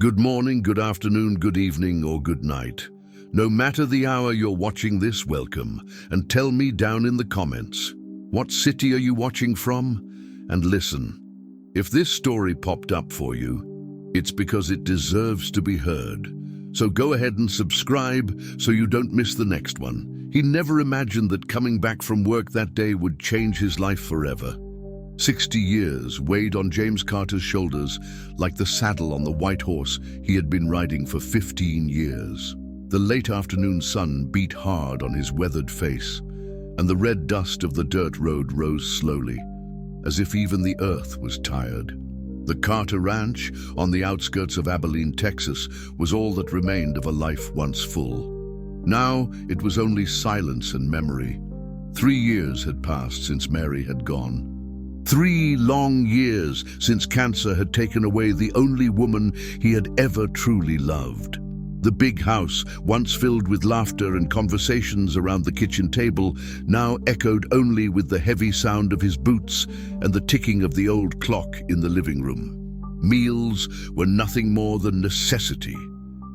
Good morning, good afternoon, good evening, or good night. No matter the hour you're watching this, welcome, and tell me down in the comments, what city are you watching from? And listen, if this story popped up for you, it's because it deserves to be heard. So go ahead and subscribe so you don't miss the next one. He never imagined that coming back from work that day would change his life forever. 60 years weighed on James Carter's shoulders like the saddle on the white horse he had been riding for 15 years. The late afternoon sun beat hard on his weathered face, and the red dust of the dirt road rose slowly, as if even the earth was tired. The Carter Ranch, on the outskirts of Abilene, Texas, was all that remained of a life once full. Now it was only silence and memory. 3 years had passed since Mary had gone. 3 long years since cancer had taken away the only woman he had ever truly loved. The big house, once filled with laughter and conversations around the kitchen table, now echoed only with the heavy sound of his boots and the ticking of the old clock in the living room. Meals were nothing more than necessity.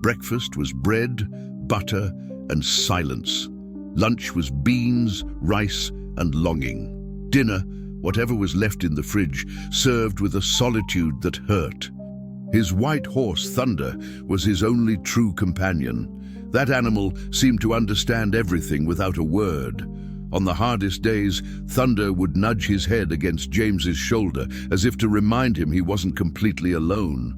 Breakfast was bread, butter, and silence. Lunch was beans, rice, and longing. Dinner, whatever was left in the fridge, served with a solitude that hurt. His white horse, Thunder, was his only true companion. That animal seemed to understand everything without a word. On the hardest days, Thunder would nudge his head against James's shoulder, as if to remind him he wasn't completely alone.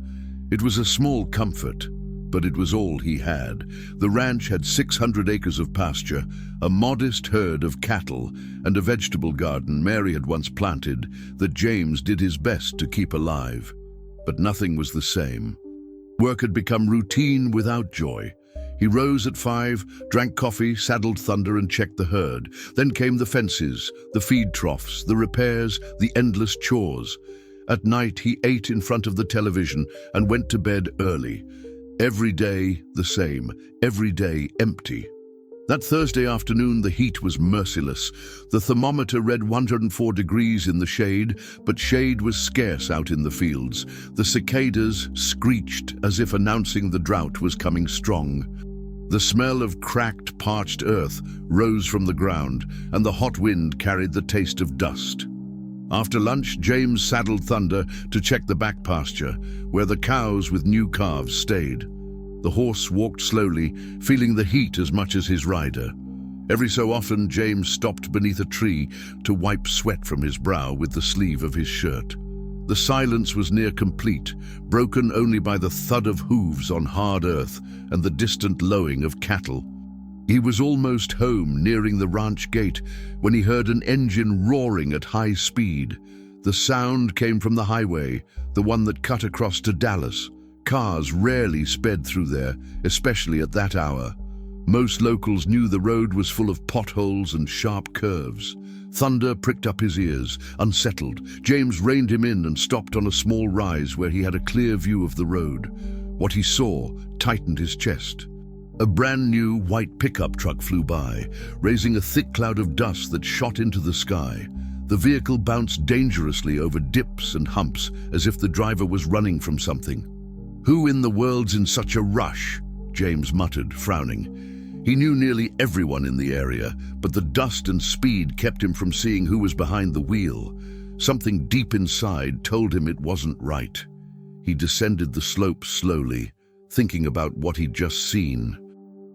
It was a small comfort, but it was all he had. The ranch had 600 acres of pasture, a modest herd of cattle, and a vegetable garden Mary had once planted that James did his best to keep alive. But nothing was the same. Work had become routine without joy. He rose at 5, drank coffee, saddled Thunder, and checked the herd. Then came the fences, the feed troughs, the repairs, the endless chores. At night, he ate in front of the television and went to bed early. Every day the same, every day empty. That Thursday afternoon, the heat was merciless. The thermometer read 104 degrees in the shade, but shade was scarce out in the fields. The cicadas screeched as if announcing the drought was coming strong. The smell of cracked, parched earth rose from the ground, and the hot wind carried the taste of dust. After lunch, James saddled Thunder to check the back pasture, where the cows with new calves stayed. The horse walked slowly, feeling the heat as much as his rider. Every so often, James stopped beneath a tree to wipe sweat from his brow with the sleeve of his shirt. The silence was near complete, broken only by the thud of hooves on hard earth and the distant lowing of cattle. He was almost home, nearing the ranch gate, when he heard an engine roaring at high speed. The sound came from the highway, the one that cut across to Dallas. Cars rarely sped through there, especially at that hour. Most locals knew the road was full of potholes and sharp curves. Thunder pricked up his ears, unsettled. James reined him in and stopped on a small rise where he had a clear view of the road. What he saw tightened his chest. A brand new white pickup truck flew by, raising a thick cloud of dust that shot into the sky. The vehicle bounced dangerously over dips and humps, as if the driver was running from something. "Who in the world's in such a rush?" James muttered, frowning. He knew nearly everyone in the area, but the dust and speed kept him from seeing who was behind the wheel. Something deep inside told him it wasn't right. He descended the slope slowly, thinking about what he'd just seen.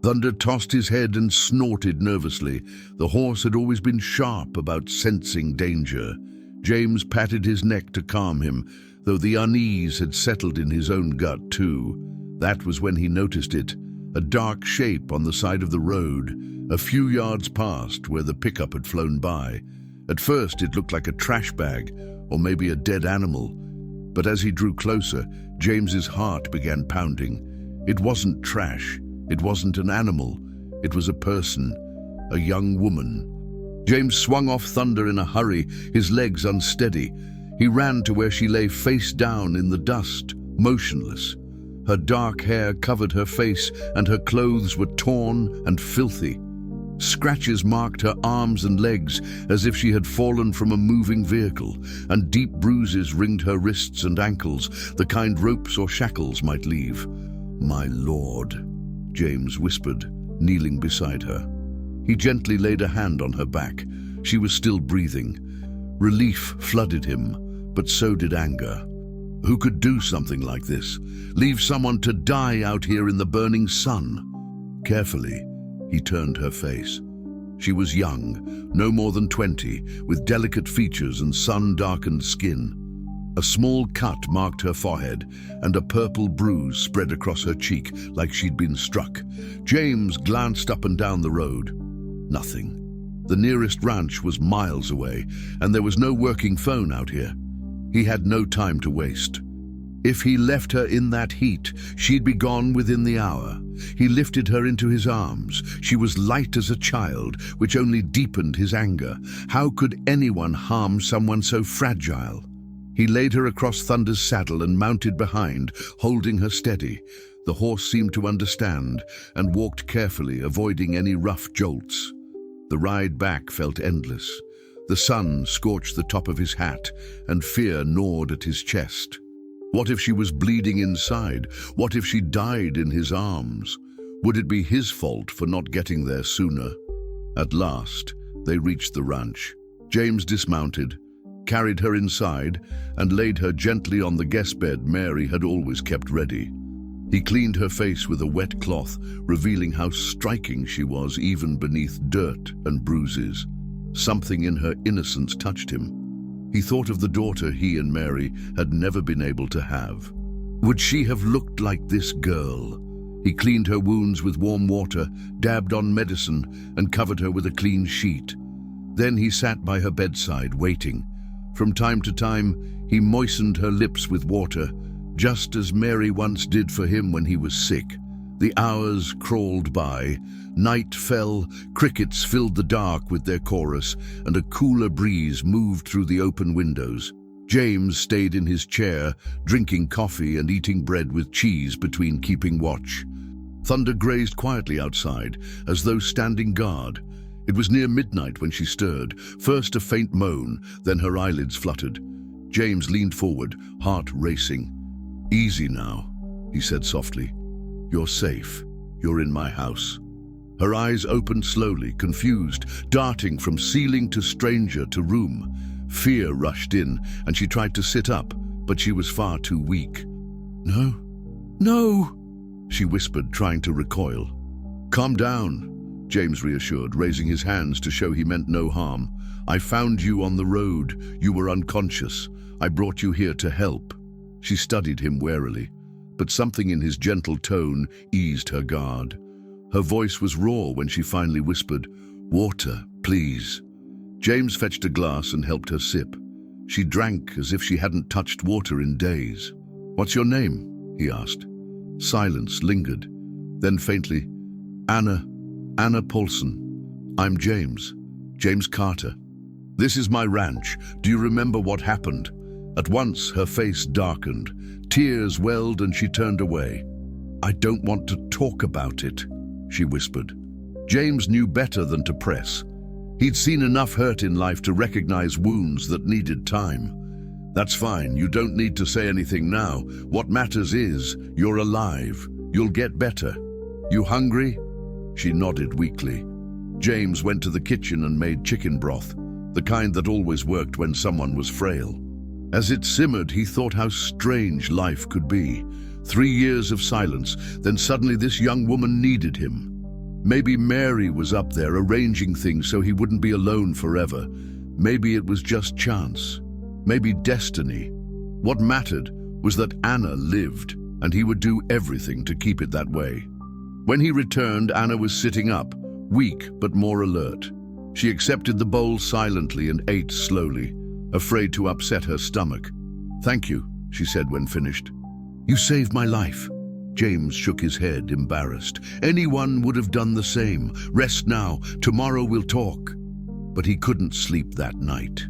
Thunder tossed his head and snorted nervously. The horse had always been sharp about sensing danger. James patted his neck to calm him, though the unease had settled in his own gut too. That was when he noticed it, a dark shape on the side of the road, a few yards past where the pickup had flown by. At first it looked like a trash bag, or maybe a dead animal. But as he drew closer, James's heart began pounding. It wasn't trash. It wasn't an animal. It was a person, a young woman. James swung off Thunder in a hurry, his legs unsteady. He ran to where she lay face down in the dust, motionless. Her dark hair covered her face, and her clothes were torn and filthy. Scratches marked her arms and legs as if she had fallen from a moving vehicle, and deep bruises ringed her wrists and ankles, the kind ropes or shackles might leave. "My lord," James whispered, kneeling beside her. He gently laid a hand on her back. She was still breathing. Relief flooded him, but so did anger. Who could do something like this? Leave someone to die out here in the burning sun? Carefully, he turned her face. She was young, no more than 20, with delicate features and sun-darkened skin. A small cut marked her forehead, and a purple bruise spread across her cheek like she'd been struck. James glanced up and down the road. Nothing. The nearest ranch was miles away, and there was no working phone out here. He had no time to waste. If he left her in that heat, she'd be gone within the hour. He lifted her into his arms. She was light as a child, which only deepened his anger. How could anyone harm someone so fragile? He laid her across Thunder's saddle and mounted behind, holding her steady. The horse seemed to understand and walked carefully, avoiding any rough jolts. The ride back felt endless. The sun scorched the top of his hat, and fear gnawed at his chest. What if she was bleeding inside? What if she died in his arms? Would it be his fault for not getting there sooner? At last, they reached the ranch. James dismounted, carried her inside, and laid her gently on the guest bed Mary had always kept ready. He cleaned her face with a wet cloth, revealing how striking she was even beneath dirt and bruises. Something in her innocence touched him. He thought of the daughter he and Mary had never been able to have. Would she have looked like this girl? He cleaned her wounds with warm water, dabbed on medicine, and covered her with a clean sheet. Then he sat by her bedside, waiting. From time to time, he moistened her lips with water, just as Mary once did for him when he was sick. The hours crawled by. Night fell, crickets filled the dark with their chorus, and a cooler breeze moved through the open windows. James stayed in his chair, drinking coffee and eating bread with cheese between keeping watch. Thunder grazed quietly outside, as though standing guard. It was near midnight when she stirred, first a faint moan, then her eyelids fluttered. James leaned forward, heart racing. "Easy now," he said softly. "You're safe. You're in my house." Her eyes opened slowly, confused, darting from ceiling to stranger to room. Fear rushed in, and she tried to sit up, but she was far too weak. "No, no," she whispered, trying to recoil. "Calm down," James reassured, raising his hands to show he meant no harm. "I found you on the road. You were unconscious. I brought you here to help." She studied him warily, but something in his gentle tone eased her guard. Her voice was raw when she finally whispered, "Water, please." James fetched a glass and helped her sip. She drank as if she hadn't touched water in days. "What's your name?" he asked. Silence lingered. Then faintly, Anna Paulson. "I'm James Carter. This is my ranch. Do you remember what happened?" At once, her face darkened. Tears welled and she turned away. "I don't want to talk about it," she whispered. James knew better than to press. He'd seen enough hurt in life to recognize wounds that needed time. "That's fine. You don't need to say anything now. What matters is, you're alive. You'll get better. You hungry?" She nodded weakly. James went to the kitchen and made chicken broth, the kind that always worked when someone was frail. As it simmered, he thought how strange life could be. 3 years of silence, then suddenly this young woman needed him. Maybe Mary was up there arranging things so he wouldn't be alone forever. Maybe it was just chance. Maybe destiny. What mattered was that Anna lived, and he would do everything to keep it that way. When he returned, Anna was sitting up, weak but more alert. She accepted the bowl silently and ate slowly, afraid to upset her stomach. "Thank you," she said when finished. "You saved my life." James shook his head, embarrassed. "Anyone would have done the same. Rest now. Tomorrow we'll talk." But he couldn't sleep that night.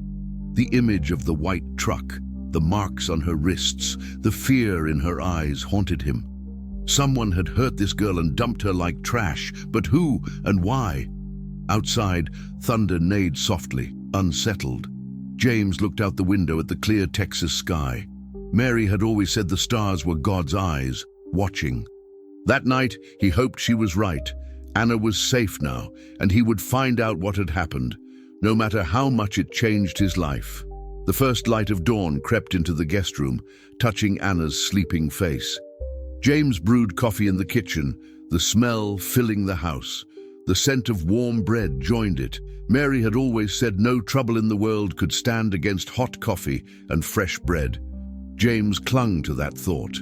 The image of the white truck, the marks on her wrists, the fear in her eyes haunted him. Someone had hurt this girl and dumped her like trash, but who and why? Outside, thunder neighed softly, unsettled. James looked out the window at the clear Texas sky. Mary had always said the stars were God's eyes, watching. That night, he hoped she was right. Anna was safe now, and he would find out what had happened, no matter how much it changed his life. The first light of dawn crept into the guest room, touching Anna's sleeping face. James brewed coffee in the kitchen, the smell filling the house. The scent of warm bread joined it. Mary had always said no trouble in the world could stand against hot coffee and fresh bread. James clung to that thought.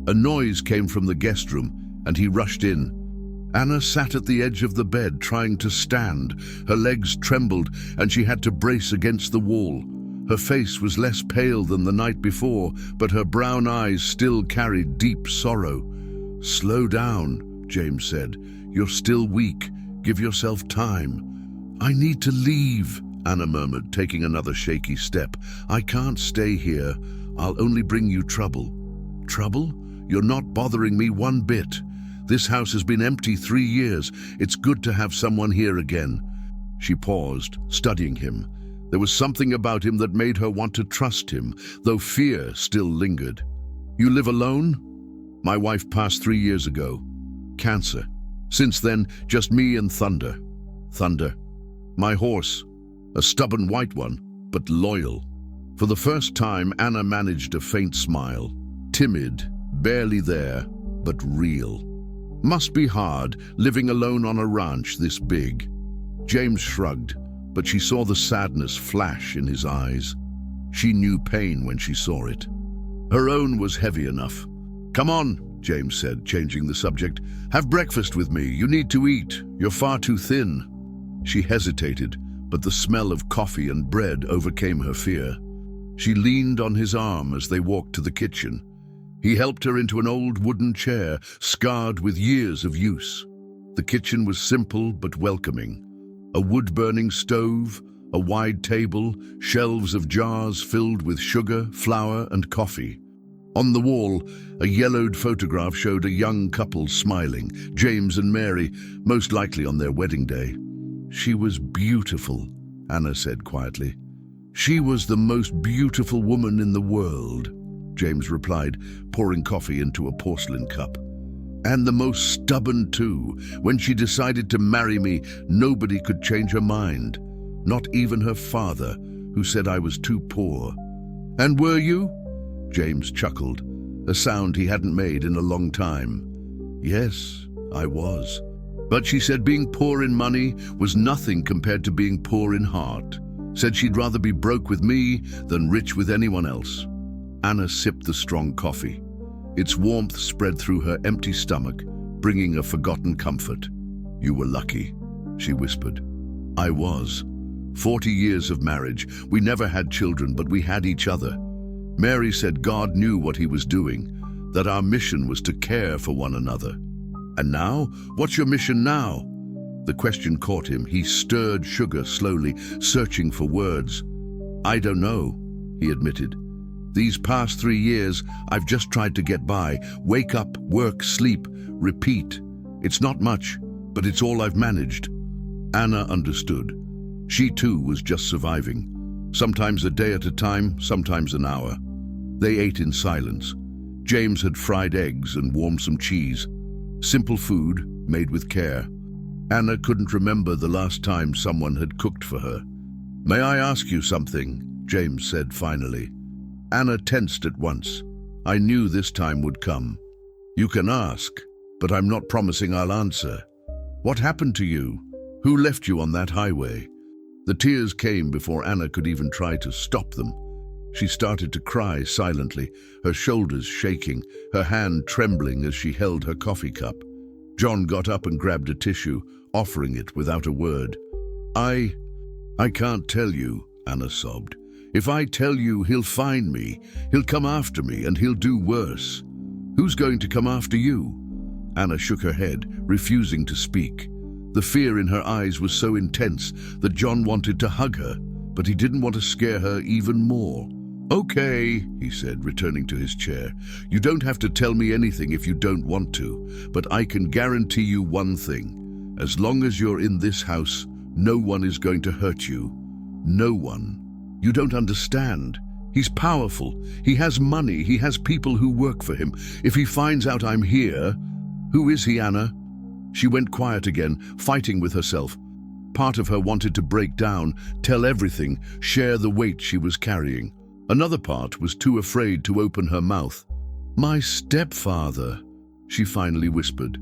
A noise came from the guest room, and he rushed in. Anna sat at the edge of the bed, trying to stand. Her legs trembled, and she had to brace against the wall. Her face was less pale than the night before, but her brown eyes still carried deep sorrow. "Slow down," James said. "You're still weak. Give yourself time." "I need to leave," Anna murmured, taking another shaky step. "I can't stay here. I'll only bring you trouble." "Trouble? You're not bothering me one bit. This house has been empty 3 years. It's good to have someone here again." She paused, studying him. There was something about him that made her want to trust him, though fear still lingered. "You live alone?" "My wife passed 3 years ago. Cancer. Since then, just me and Thunder." "Thunder." "My horse. A stubborn white one, but loyal." For the first time, Anna managed a faint smile. Timid, barely there, but real. "Must be hard, living alone on a ranch this big." James shrugged, but she saw the sadness flash in his eyes. She knew pain when she saw it. Her own was heavy enough. "Come on," James said, changing the subject. "Have breakfast with me. You need to eat. You're far too thin." She hesitated, but the smell of coffee and bread overcame her fear. She leaned on his arm as they walked to the kitchen. He helped her into an old wooden chair, scarred with years of use. The kitchen was simple but welcoming. A wood-burning stove, a wide table, shelves of jars filled with sugar, flour, and coffee. On the wall, a yellowed photograph showed a young couple smiling, James and Mary, most likely on their wedding day. "She was beautiful," Anna said quietly. "She was the most beautiful woman in the world," James replied, pouring coffee into a porcelain cup. "And the most stubborn too. When she decided to marry me, nobody could change her mind. Not even her father, who said I was too poor." "And were you?" James chuckled, a sound he hadn't made in a long time. "Yes, I was. But she said being poor in money was nothing compared to being poor in heart. Said she'd rather be broke with me than rich with anyone else." Anna sipped the strong coffee. Its warmth spread through her empty stomach, bringing a forgotten comfort. "You were lucky," she whispered. "I was. 40 years of marriage. We never had children, but we had each other. Mary said God knew what he was doing, that our mission was to care for one another." "And now? What's your mission now?" The question caught him. He stirred sugar slowly, searching for words. "I don't know," he admitted. "These past 3 years, I've just tried to get by. Wake up, work, sleep, repeat. It's not much, but it's all I've managed." Anna understood. She too was just surviving. Sometimes a day at a time, sometimes an hour. They ate in silence. James had fried eggs and warmed some cheese. Simple food, made with care. Anna couldn't remember the last time someone had cooked for her. "May I ask you something?" James said finally. Anna tensed at once. "I knew this time would come." "You can ask, but I'm not promising I'll answer. What happened to you? Who left you on that highway?" The tears came before Anna could even try to stop them. She started to cry silently, her shoulders shaking, her hand trembling as she held her coffee cup. John got up and grabbed a tissue, offering it without a word. I can't tell you," Anna sobbed. "If I tell you, he'll find me. He'll come after me, and he'll do worse." "Who's going to come after you?" Anna shook her head, refusing to speak. The fear in her eyes was so intense that John wanted to hug her, but he didn't want to scare her even more. "Okay," he said, returning to his chair. "You don't have to tell me anything if you don't want to, but I can guarantee you one thing. As long as you're in this house, No one is going to hurt you. No one. You don't understand. He's powerful. He has money. He has people who work for him. If he finds out I'm here..." "Who is he, Anna?" She went quiet again, fighting with herself. Part of her wanted to break down, tell everything, share the weight she was carrying. Another part was too afraid to open her mouth. "My stepfather," she finally whispered.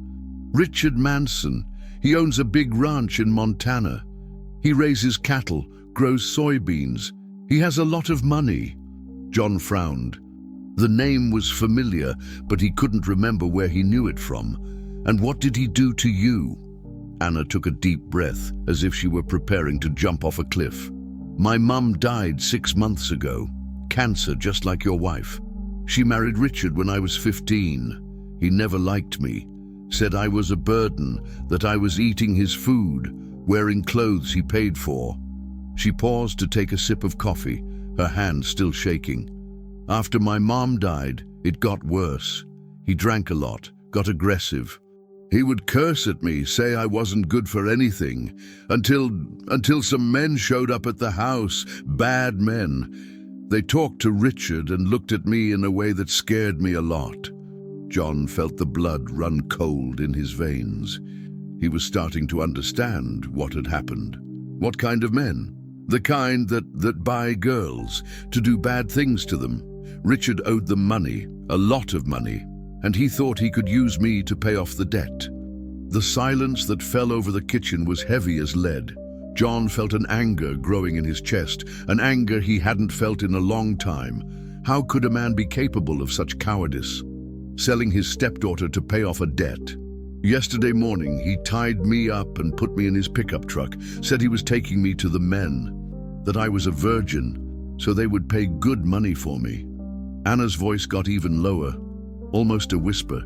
"Richard Manson. He owns a big ranch in Montana. He raises cattle, grows soybeans. He has a lot of money." John frowned. The name was familiar, but he couldn't remember where he knew it from. "And what did he do to you?" Anna took a deep breath, as if she were preparing to jump off a cliff. "My mum died 6 months ago. Cancer, just like your wife. She married Richard when I was 15. He never liked me. Said I was a burden, that I was eating his food, wearing clothes he paid for." She paused to take a sip of coffee, her hand still shaking. "After my mom died, it got worse. He drank a lot, got aggressive. He would curse at me, say I wasn't good for anything, until some men showed up at the house, bad men. They talked to Richard and looked at me in a way that scared me a lot." John felt the blood run cold in his veins. He was starting to understand what had happened. What kind of men? The kind that buy girls, to do bad things to them. Richard owed them money, a lot of money, and he thought he could use me to pay off the debt. The silence that fell over the kitchen was heavy as lead. John felt an anger growing in his chest, an anger he hadn't felt in a long time. How could a man be capable of such cowardice? Selling his stepdaughter to pay off a debt. Yesterday morning, he tied me up and put me in his pickup truck, said he was taking me to the men, that I was a virgin, so they would pay good money for me. Anna's voice got even lower, almost a whisper.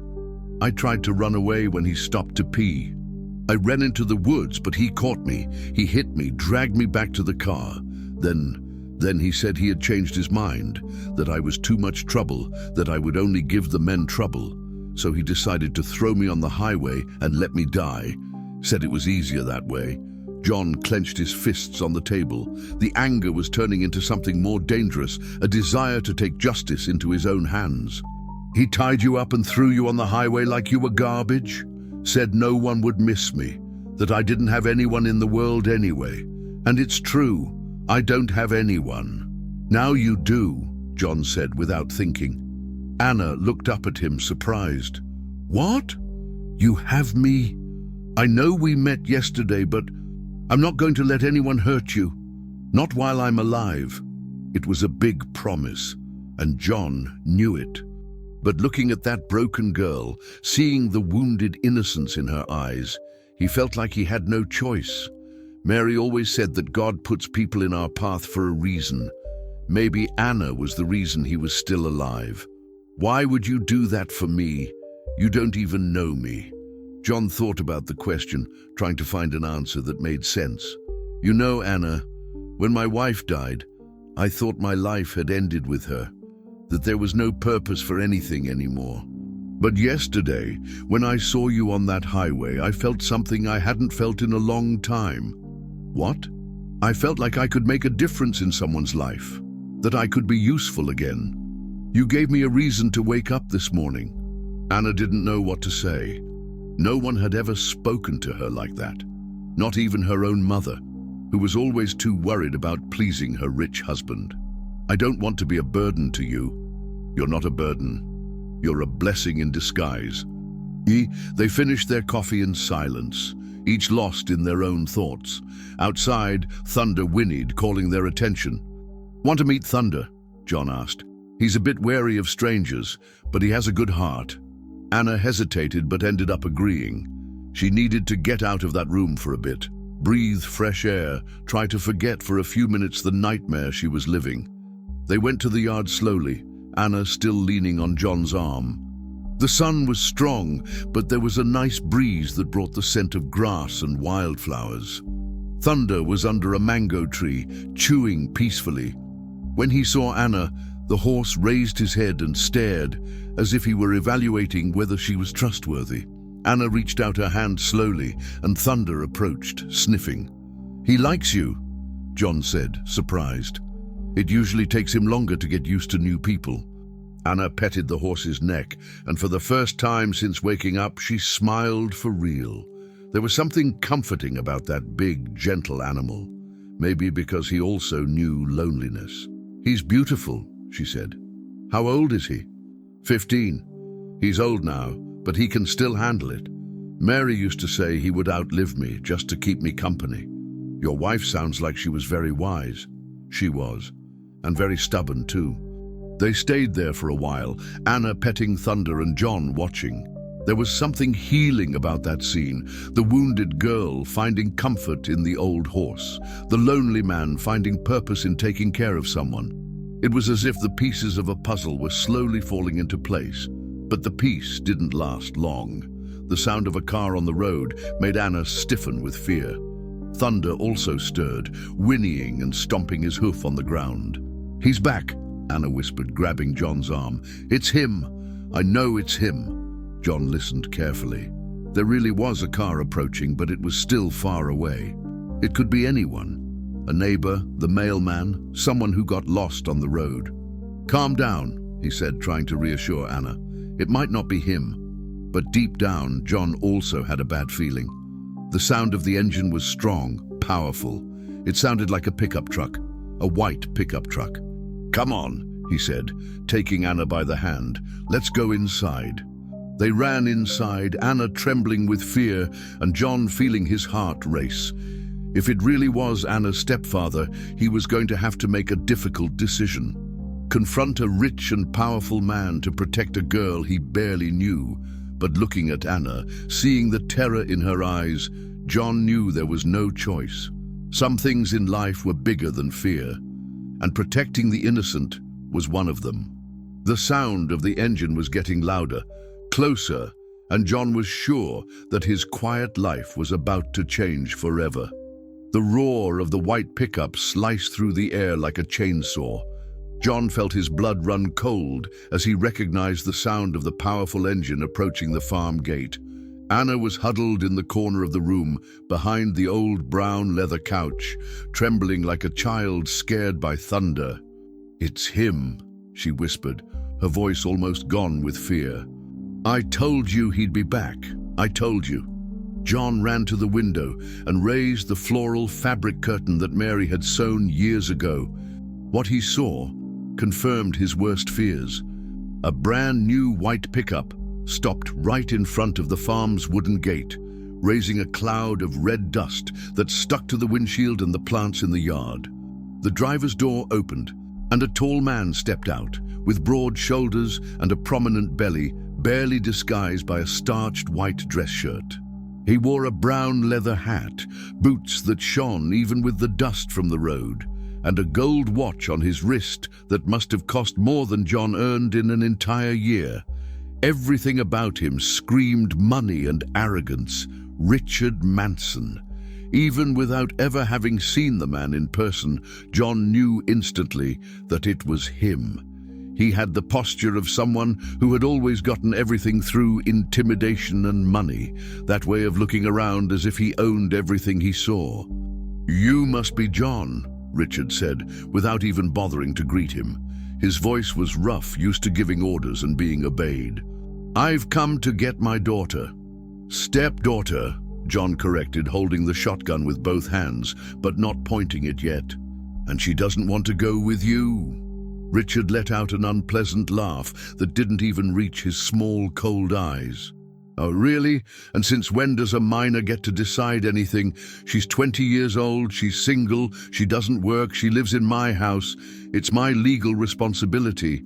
I tried to run away when he stopped to pee. I ran into the woods, but he caught me. He hit me, dragged me back to the car. Then he said he had changed his mind, that I was too much trouble, that I would only give the men trouble. So he decided to throw me on the highway and let me die. Said it was easier that way. John clenched his fists on the table. The anger was turning into something more dangerous, a desire to take justice into his own hands. He tied you up and threw you on the highway like you were garbage? Said no one would miss me, that I didn't have anyone in the world anyway. And it's true, I don't have anyone. Now you do, John said without thinking. Anna looked up at him, surprised. What? You have me? I know we met yesterday, but I'm not going to let anyone hurt you. Not while I'm alive. It was a big promise, and John knew it. But looking at that broken girl, seeing the wounded innocence in her eyes, he felt like he had no choice. Mary always said that God puts people in our path for a reason. Maybe Anna was the reason he was still alive. Why would you do that for me? You don't even know me. John thought about the question, trying to find an answer that made sense. You know, Anna, when my wife died, I thought my life had ended with her, that there was no purpose for anything anymore. But yesterday, when I saw you on that highway, I felt something I hadn't felt in a long time. What? I felt like I could make a difference in someone's life, that I could be useful again. You gave me a reason to wake up this morning. Anna didn't know what to say. No one had ever spoken to her like that. Not even her own mother, who was always too worried about pleasing her rich husband. I don't want to be a burden to you. You're not a burden. You're a blessing in disguise. They finished their coffee in silence, each lost in their own thoughts. Outside, Thunder whinnied, calling their attention. Want to meet Thunder? John asked. He's a bit wary of strangers, but he has a good heart. Anna hesitated but ended up agreeing. She needed to get out of that room for a bit, breathe fresh air, try to forget for a few minutes the nightmare she was living. They went to the yard slowly, Anna still leaning on John's arm. The sun was strong, but there was a nice breeze that brought the scent of grass and wildflowers. Thunder was under a mango tree, chewing peacefully. When he saw Anna, the horse raised his head and stared, as if he were evaluating whether she was trustworthy. Anna reached out her hand slowly, and Thunder approached, sniffing. "He likes you," John said, surprised. It usually takes him longer to get used to new people. Anna petted the horse's neck, and for the first time since waking up, she smiled for real. There was something comforting about that big, gentle animal. Maybe because he also knew loneliness. "He's beautiful," she said. "How old is he?" 15. "He's old now, but he can still handle it. Mary used to say he would outlive me just to keep me company. Your wife sounds like she was very wise." She was, and very stubborn too. They stayed there for a while, Anna petting Thunder and John watching. There was something healing about that scene, the wounded girl finding comfort in the old horse, the lonely man finding purpose in taking care of someone. It was as if the pieces of a puzzle were slowly falling into place, but the peace didn't last long. The sound of a car on the road made Anna stiffen with fear. Thunder also stirred, whinnying and stomping his hoof on the ground. "He's back," Anna whispered, grabbing John's arm. "It's him. I know it's him." John listened carefully. There really was a car approaching, but it was still far away. It could be anyone. A neighbor, the mailman, someone who got lost on the road. "Calm down," he said, trying to reassure Anna. It might not be him. But deep down, John also had a bad feeling. The sound of the engine was strong, powerful. It sounded like a pickup truck, a white pickup truck. "Come on," he said, taking Anna by the hand. "Let's go inside." They ran inside, Anna trembling with fear and John feeling his heart race. If it really was Anna's stepfather, he was going to have to make a difficult decision. Confront a rich and powerful man to protect a girl he barely knew. But looking at Anna, seeing the terror in her eyes, John knew there was no choice. Some things in life were bigger than fear, and protecting the innocent was one of them. The sound of the engine was getting louder, closer, and John was sure that his quiet life was about to change forever. The roar of the white pickup sliced through the air like a chainsaw. John felt his blood run cold as he recognized the sound of the powerful engine approaching the farm gate. Anna was huddled in the corner of the room, behind the old brown leather couch, trembling like a child scared by thunder. "It's him," she whispered, her voice almost gone with fear. "I told you he'd be back. I told you." John ran to the window and raised the floral fabric curtain that Mary had sewn years ago. What he saw confirmed his worst fears. A brand new white pickup stopped right in front of the farm's wooden gate, raising a cloud of red dust that stuck to the windshield and the plants in the yard. The driver's door opened, and a tall man stepped out, with broad shoulders and a prominent belly, barely disguised by a starched white dress shirt. He wore a brown leather hat, boots that shone even with the dust from the road, and a gold watch on his wrist that must have cost more than John earned in an entire year. Everything about him screamed money and arrogance. Richard Manson. Even without ever having seen the man in person, John knew instantly that it was him. He had the posture of someone who had always gotten everything through intimidation and money, that way of looking around as if he owned everything he saw. "You must be John," Richard said, without even bothering to greet him. His voice was rough, used to giving orders and being obeyed. "I've come to get my daughter." "Stepdaughter," John corrected, holding the shotgun with both hands, but not pointing it yet. "And she doesn't want to go with you." Richard let out an unpleasant laugh that didn't even reach his small, cold eyes. "Oh, really? And since when does a minor get to decide anything? She's 20 years old, she's single, she doesn't work, she lives in my house. It's my legal responsibility."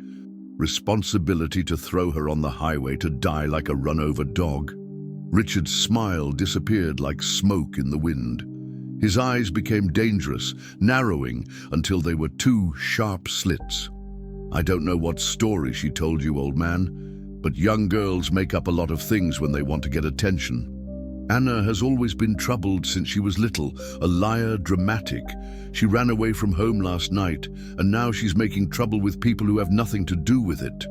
Responsibility to throw her on the highway to die like a run-over dog. Richard's smile disappeared like smoke in the wind. His eyes became dangerous, narrowing until they were two sharp slits. "I don't know what story she told you, old man, but young girls make up a lot of things when they want to get attention. Anna has always been troubled since she was little, a liar, dramatic. She ran away from home last night, and now she's making trouble with people who have nothing to do with it."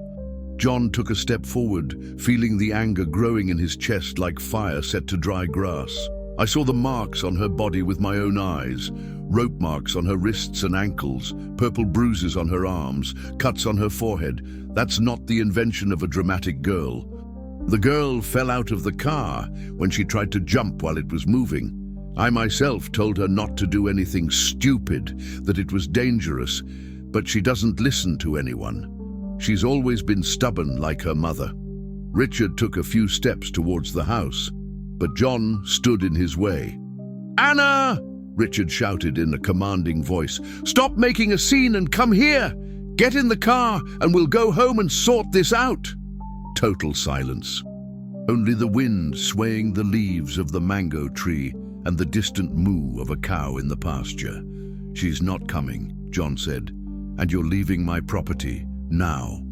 John took a step forward, feeling the anger growing in his chest like fire set to dry grass. I saw the marks on her body with my own eyes. Rope marks on her wrists and ankles, purple bruises on her arms, cuts on her forehead. That's not the invention of a dramatic girl. The girl fell out of the car when she tried to jump while it was moving. I myself told her not to do anything stupid, that it was dangerous, but she doesn't listen to anyone. She's always been stubborn like her mother. Richard took a few steps towards the house, but John stood in his way. "Anna!" Richard shouted in a commanding voice. "Stop making a scene and come here! Get in the car and we'll go home and sort this out!" Total silence. Only the wind swaying the leaves of the mango tree and the distant moo of a cow in the pasture. "She's not coming," John said, "and you're leaving my property now."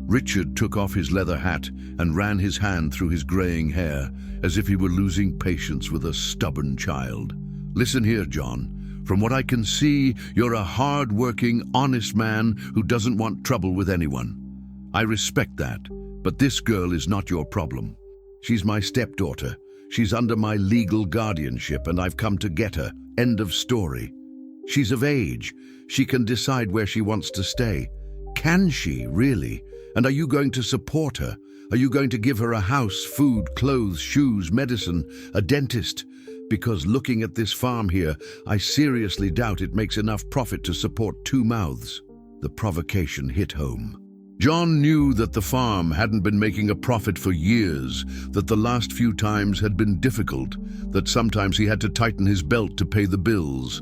Richard took off his leather hat and ran his hand through his graying hair as if he were losing patience with a stubborn child. "Listen here, John. From what I can see, you're a hard-working, honest man who doesn't want trouble with anyone. I respect that, but this girl is not your problem. She's my stepdaughter. She's under my legal guardianship and I've come to get her. End of story. She's of age. She can decide where she wants to stay. Can she, really? And are you going to support her? Are you going to give her a house, food, clothes, shoes, medicine, a dentist? Because looking at this farm here, I seriously doubt it makes enough profit to support two mouths." The provocation hit home. John knew that the farm hadn't been making a profit for years, that the last few times had been difficult, that sometimes he had to tighten his belt to pay the bills.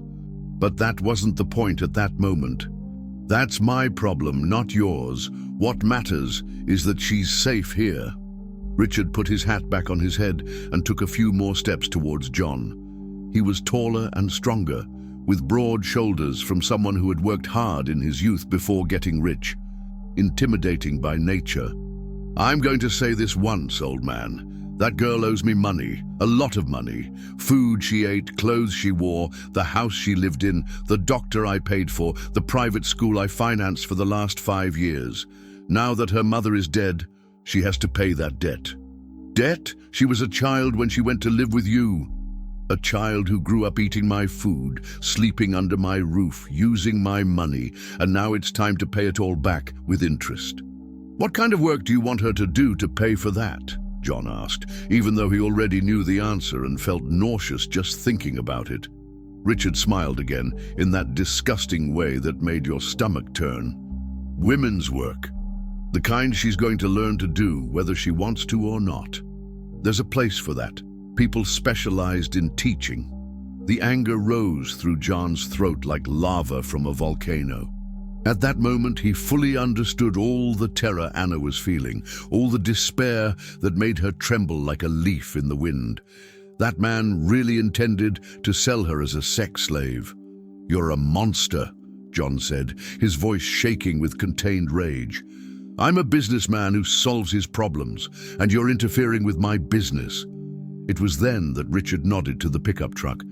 But that wasn't the point at that moment. "That's my problem, not yours. What matters is that she's safe here." Richard put his hat back on his head and took a few more steps towards John. He was taller and stronger, with broad shoulders from someone who had worked hard in his youth before getting rich. Intimidating by nature. "I'm going to say this once, old man. That girl owes me money, a lot of money. Food she ate, clothes she wore, the house she lived in, the doctor I paid for, the private school I financed for the last 5 years. Now that her mother is dead, she has to pay that debt." "Debt? She was a child when she went to live with you. A child who grew up eating my food, sleeping under my roof, using my money, and now it's time to pay it all back with interest." "What kind of work do you want her to do to pay for that?" John asked, even though he already knew the answer and felt nauseous just thinking about it. Richard smiled again, in that disgusting way that made your stomach turn. "Women's work. The kind she's going to learn to do, whether she wants to or not. There's a place for that. People specialized in teaching." The anger rose through John's throat like lava from a volcano. At that moment, he fully understood all the terror Anna was feeling, all the despair that made her tremble like a leaf in the wind. That man really intended to sell her as a sex slave. "You're a monster," John said, his voice shaking with contained rage. "I'm a businessman who solves his problems, and you're interfering with my business." It was then that Richard nodded to the pickup truck.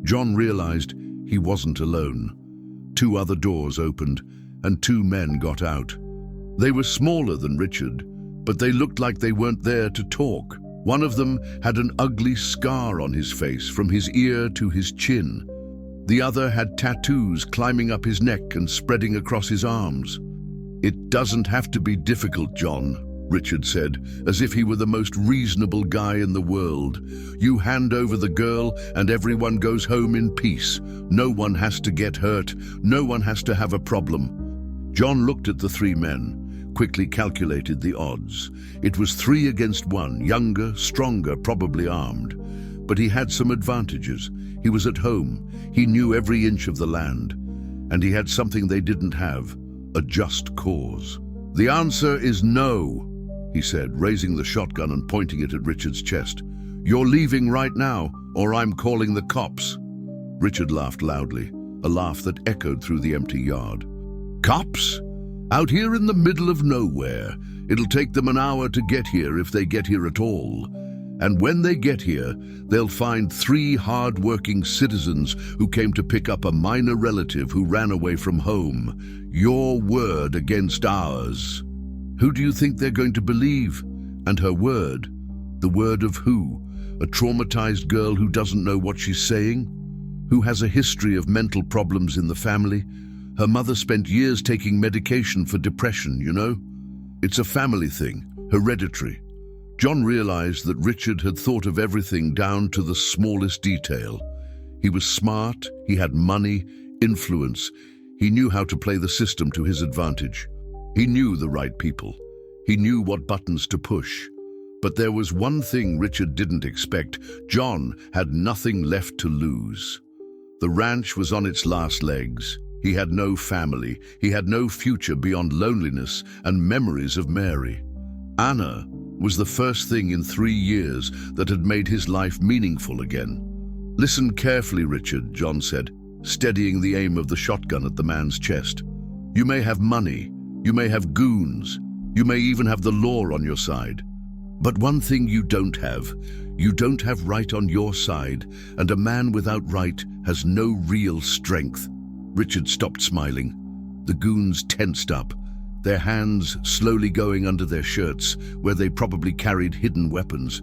John realized he wasn't alone. 2 other doors opened, and 2 men got out. They were smaller than Richard, but they looked like they weren't there to talk. One of them had an ugly scar on his face from his ear to his chin. The other had tattoos climbing up his neck and spreading across his arms. "It doesn't have to be difficult, John," Richard said, as if he were the most reasonable guy in the world. "You hand over the girl and everyone goes home in peace. No one has to get hurt. No one has to have a problem." John looked at the 3 men, quickly calculated the odds. It was 3 against 1, younger, stronger, probably armed. But he had some advantages. He was at home. He knew every inch of the land. And he had something they didn't have. A just cause. "The answer is no," he said, raising the shotgun and pointing it at Richard's chest. "You're leaving right now, or I'm calling the cops." Richard laughed loudly, a laugh that echoed through the empty yard. "Cops? Out here in the middle of nowhere. It'll take them an hour to get here if they get here at all. And when they get here, they'll find 3 hard-working citizens who came to pick up a minor relative who ran away from home. Your word against ours. Who do you think they're going to believe? And her word? The word of who? A traumatized girl who doesn't know what she's saying? Who has a history of mental problems in the family? Her mother spent years taking medication for depression, you know? It's a family thing, hereditary. John realized that Richard had thought of everything down to the smallest detail. He was smart, he had money, influence. He knew how to play the system to his advantage. He knew the right people. He knew what buttons to push. But there was one thing Richard didn't expect. John had nothing left to lose. The ranch was on its last legs. He had no family. He had no future beyond loneliness and memories of Mary. Anna was the first thing in 3 years that had made his life meaningful again. "Listen carefully, Richard," John said, steadying the aim of the shotgun at the man's chest. "You may have money, you may have goons, you may even have the law on your side. But one thing you don't have right on your side, and a man without right has no real strength." Richard stopped smiling. The goons tensed up, their hands slowly going under their shirts, where they probably carried hidden weapons.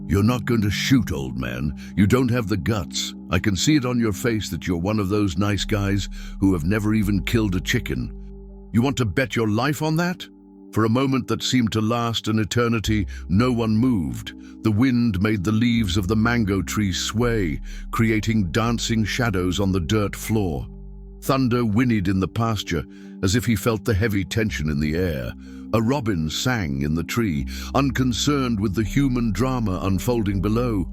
"You're not going to shoot, old man. You don't have the guts. I can see it on your face that you're one of those nice guys who have never even killed a chicken. You want to bet your life on that?" For a moment that seemed to last an eternity, no one moved. The wind made the leaves of the mango tree sway, creating dancing shadows on the dirt floor. Thunder whinnied in the pasture, as if he felt the heavy tension in the air. A robin sang in the tree, unconcerned with the human drama unfolding below.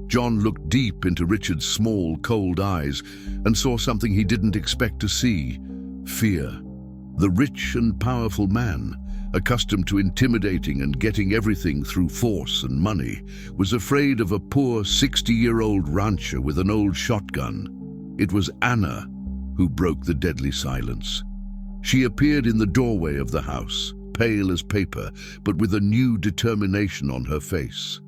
John looked deep into Richard's small, cold eyes and saw something he didn't expect to see: fear. The rich and powerful man, accustomed to intimidating and getting everything through force and money, was afraid of a poor 60-year-old rancher with an old shotgun. It was Anna who broke the deadly silence. She appeared in the doorway of the house, pale as paper, but with a new determination on her face.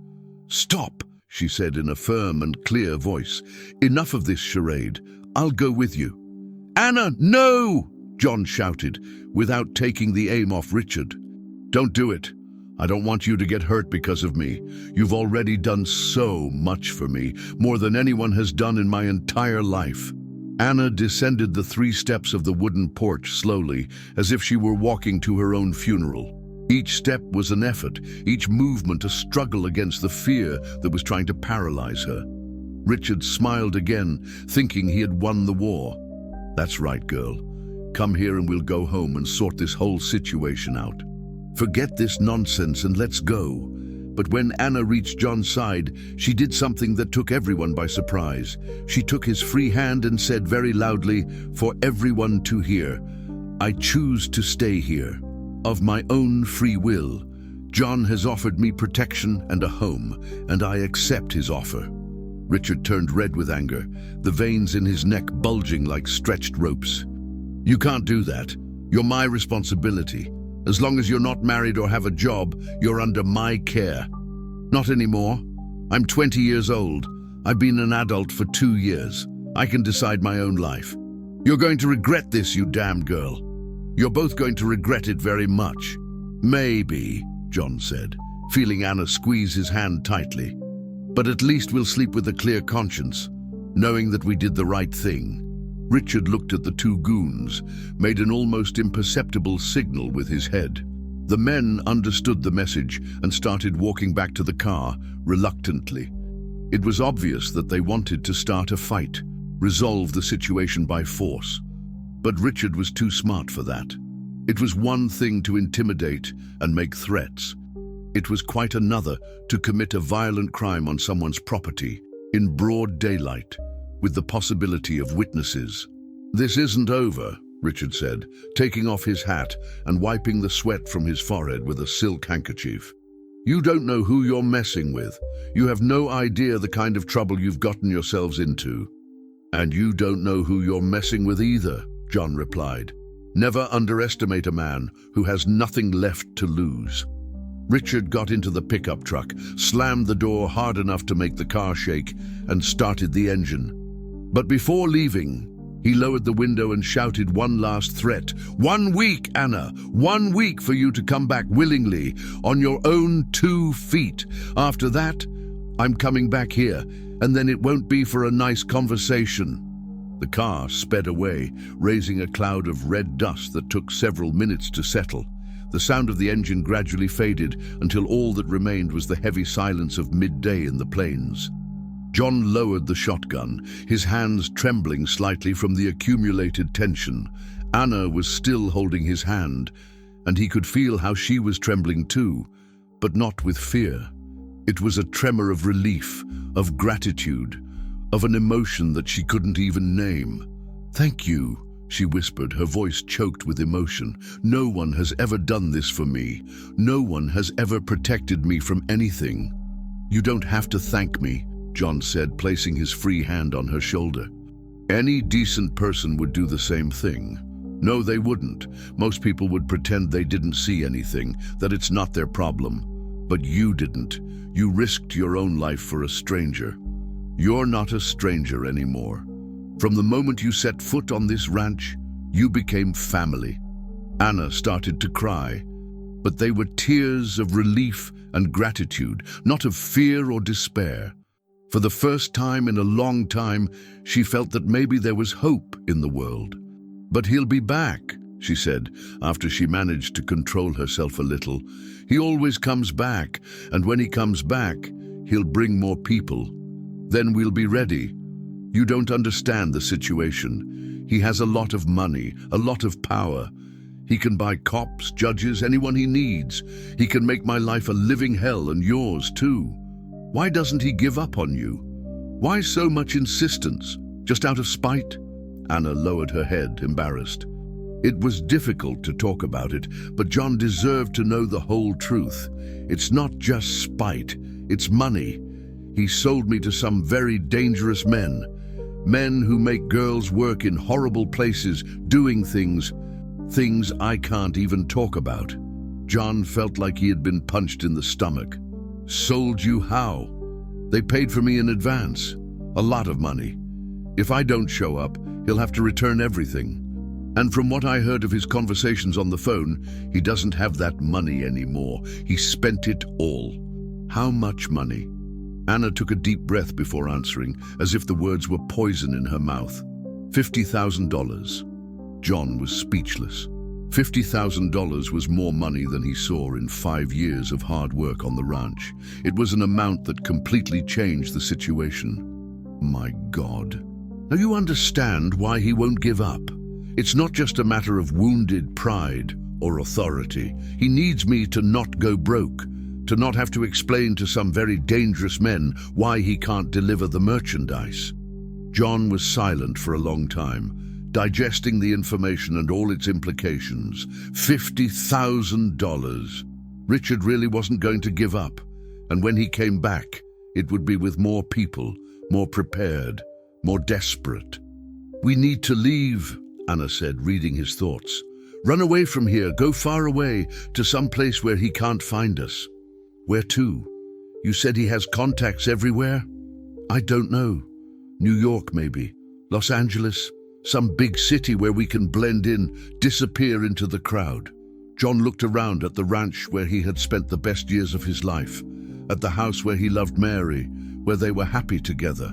"Stop," she said in a firm and clear voice. "Enough of this charade. I'll go with you." "Anna, no!" John shouted, without taking the aim off Richard. "Don't do it. I don't want you to get hurt because of me. You've already done so much for me, more than anyone has done in my entire life." Anna descended the 3 steps of the wooden porch slowly, as if she were walking to her own funeral. Each step was an effort, each movement a struggle against the fear that was trying to paralyze her. Richard smiled again, thinking he had won the war. "That's right, girl. Come here and we'll go home and sort this whole situation out. Forget this nonsense and let's go." But when Anna reached John's side, she did something that took everyone by surprise. She took his free hand and said very loudly, for everyone to hear, "I choose to stay here. Of my own free will. John has offered me protection and a home, and I accept his offer." Richard turned red with anger, the veins in his neck bulging like stretched ropes. "You can't do that. You're my responsibility. As long as you're not married or have a job, you're under my care." "Not anymore. I'm 20 years old. I've been an adult for 2 years. I can decide my own life." "You're going to regret this, you damn girl. You're both going to regret it very much." "Maybe," John said, feeling Anna squeeze his hand tightly. "But at least we'll sleep with a clear conscience, knowing that we did the right thing." Richard looked at the 2 goons, made an almost imperceptible signal with his head. The men understood the message and started walking back to the car, reluctantly. It was obvious that they wanted to start a fight, resolve the situation by force. But Richard was too smart for that. It was one thing to intimidate and make threats. It was quite another to commit a violent crime on someone's property, in broad daylight, with the possibility of witnesses. "This isn't over," Richard said, taking off his hat and wiping the sweat from his forehead with a silk handkerchief. "You don't know who you're messing with. You have no idea the kind of trouble you've gotten yourselves into." "And you don't know who you're messing with either," John replied. "Never underestimate a man who has nothing left to lose." Richard got into the pickup truck, slammed the door hard enough to make the car shake, and started the engine. But before leaving, he lowered the window and shouted one last threat. "1 week, Anna! 1 week for you to come back willingly, on your own 2 feet. After that, I'm coming back here, and then it won't be for a nice conversation." The car sped away, raising a cloud of red dust that took several minutes to settle. The sound of the engine gradually faded until all that remained was the heavy silence of midday in the plains. John lowered the shotgun, his hands trembling slightly from the accumulated tension. Anna was still holding his hand, and he could feel how she was trembling too, but not with fear. It was a tremor of relief, of gratitude, of an emotion that she couldn't even name. "Thank you," she whispered, her voice choked with emotion. "No one has ever done this for me. No one has ever protected me from anything." "You don't have to thank me," John said, placing his free hand on her shoulder. "Any decent person would do the same thing." "No, they wouldn't. Most people would pretend they didn't see anything, that it's not their problem. But you didn't. You risked your own life for a stranger. You're not a stranger anymore. From the moment you set foot on this ranch, you became family." Anna started to cry, but they were tears of relief and gratitude, not of fear or despair. For the first time in a long time, she felt that maybe there was hope in the world. "But he'll be back," she said, after she managed to control herself a little. "He always comes back, and when he comes back, he'll bring more people. Then we'll be ready. You don't understand the situation. He has a lot of money, a lot of power. He can buy cops, judges, anyone he needs. He can make my life a living hell and yours too. Why doesn't he give up on you? Why so much insistence? Just out of spite?" Anna lowered her head, embarrassed. It was difficult to talk about it, but John deserved to know the whole truth. "It's not just spite, it's money. He sold me to some very dangerous men. Men who make girls work in horrible places, doing things I can't even talk about." John felt like he had been punched in the stomach. "Sold you how?" "They paid for me in advance. A lot of money. If I don't show up, he'll have to return everything. And from what I heard of his conversations on the phone, he doesn't have that money anymore. He spent it all." "How much money?" Anna took a deep breath before answering, as if the words were poison in her mouth. $50,000. John was speechless. $50,000 was more money than he saw in 5 years of hard work on the ranch. It was an amount that completely changed the situation. My God. Now you understand why he won't give up. It's not just a matter of wounded pride or authority. He needs me to not go broke, to not have to explain to some very dangerous men why he can't deliver the merchandise. John was silent for a long time, digesting the information and all its implications. $50,000. Richard really wasn't going to give up, and when he came back, it would be with more people, more prepared, more desperate. "We need to leave," Anna said, reading his thoughts. "Run away from here, go far away, to some place where he can't find us." "Where to? You said he has contacts everywhere?" "I don't know. New York, maybe. Los Angeles. Some big city where we can blend in, disappear into the crowd." John looked around at the ranch where he had spent the best years of his life, at the house where he loved Mary, where they were happy together,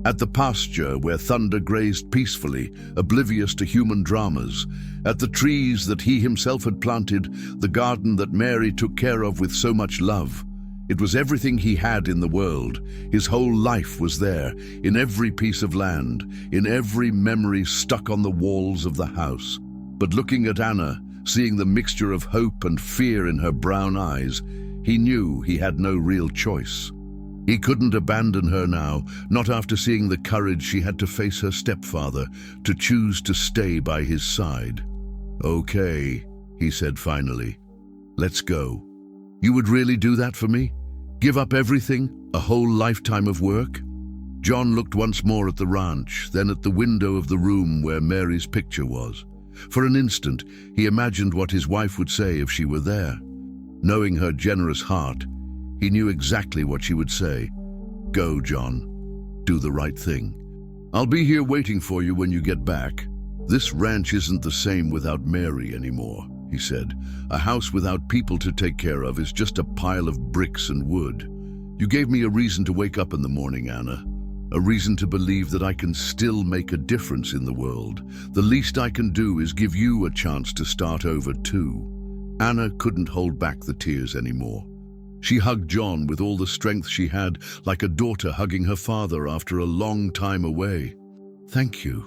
at the pasture where thunder grazed peacefully, oblivious to human dramas, at the trees that he himself had planted, the garden that Mary took care of with so much love. It was everything he had in the world. His whole life was there, in every piece of land, in every memory stuck on the walls of the house. But looking at Anna, seeing the mixture of hope and fear in her brown eyes, he knew he had no real choice. He couldn't abandon her now, not after seeing the courage she had to face her stepfather, to choose to stay by his side. "Okay," he said finally. "Let's go." "You would really do that for me? Give up everything? A whole lifetime of work?" John looked once more at the ranch, then at the window of the room where Mary's picture was. For an instant, he imagined what his wife would say if she were there. Knowing her generous heart, he knew exactly what she would say. "Go, John. Do the right thing. I'll be here waiting for you when you get back. This ranch isn't the same without Mary anymore," he said. "A house without people to take care of is just a pile of bricks and wood. You gave me a reason to wake up in the morning, Anna. A reason to believe that I can still make a difference in the world. The least I can do is give you a chance to start over too." Anna couldn't hold back the tears anymore. She hugged John with all the strength she had, like a daughter hugging her father after a long time away. "Thank you,"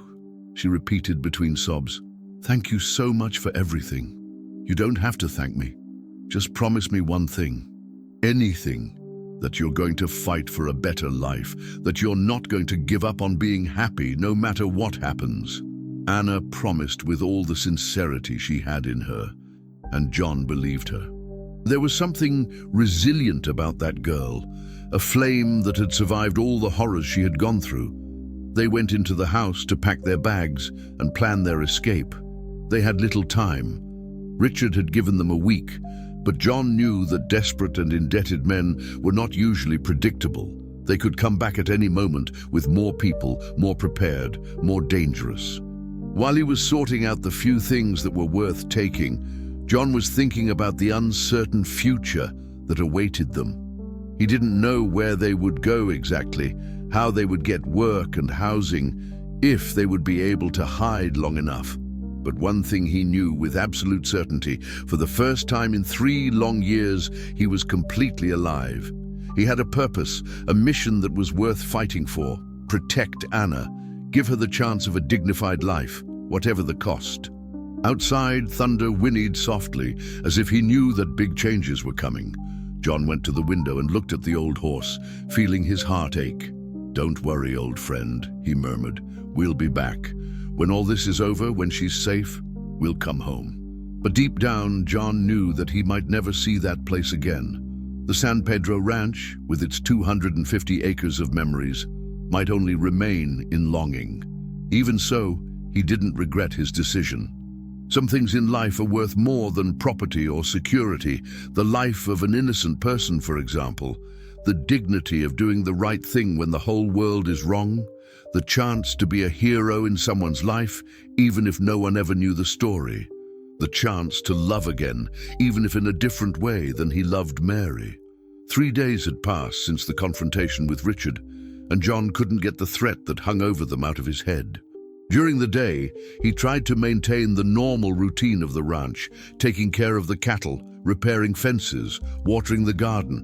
she repeated between sobs. "Thank you so much for everything. You don't have to thank me. Just promise me one thing. Anything. That you're going to fight for a better life, that you're not going to give up on being happy no matter what happens." Anna promised with all the sincerity she had in her, and John believed her. There was something resilient about that girl, a flame that had survived all the horrors she had gone through. They went into the house to pack their bags and plan their escape. They had little time. Richard had given them a week, but John knew that desperate and indebted men were not usually predictable. They could come back at any moment with more people, more prepared, more dangerous. While he was sorting out the few things that were worth taking, John was thinking about the uncertain future that awaited them. He didn't know where they would go exactly, how they would get work and housing, if they would be able to hide long enough. But one thing he knew with absolute certainty: for the first time in 3 long years, he was completely alive. He had a purpose, a mission that was worth fighting for. Protect Anna, give her the chance of a dignified life, whatever the cost. Outside, thunder whinnied softly, as if he knew that big changes were coming. John went to the window and looked at the old horse, feeling his heart ache. "Don't worry, old friend," he murmured. "We'll be back. When all this is over, when she's safe, we'll come home." But deep down, John knew that he might never see that place again. The San Pedro Ranch, with its 250 acres of memories, might only remain in longing. Even so, he didn't regret his decision. Some things in life are worth more than property or security. The life of an innocent person, for example. The dignity of doing the right thing when the whole world is wrong. The chance to be a hero in someone's life, even if no one ever knew the story. The chance to love again, even if in a different way than he loved Mary. 3 days had passed since the confrontation with Richard, and John couldn't get the threat that hung over them out of his head. During the day, he tried to maintain the normal routine of the ranch, taking care of the cattle, repairing fences, watering the garden.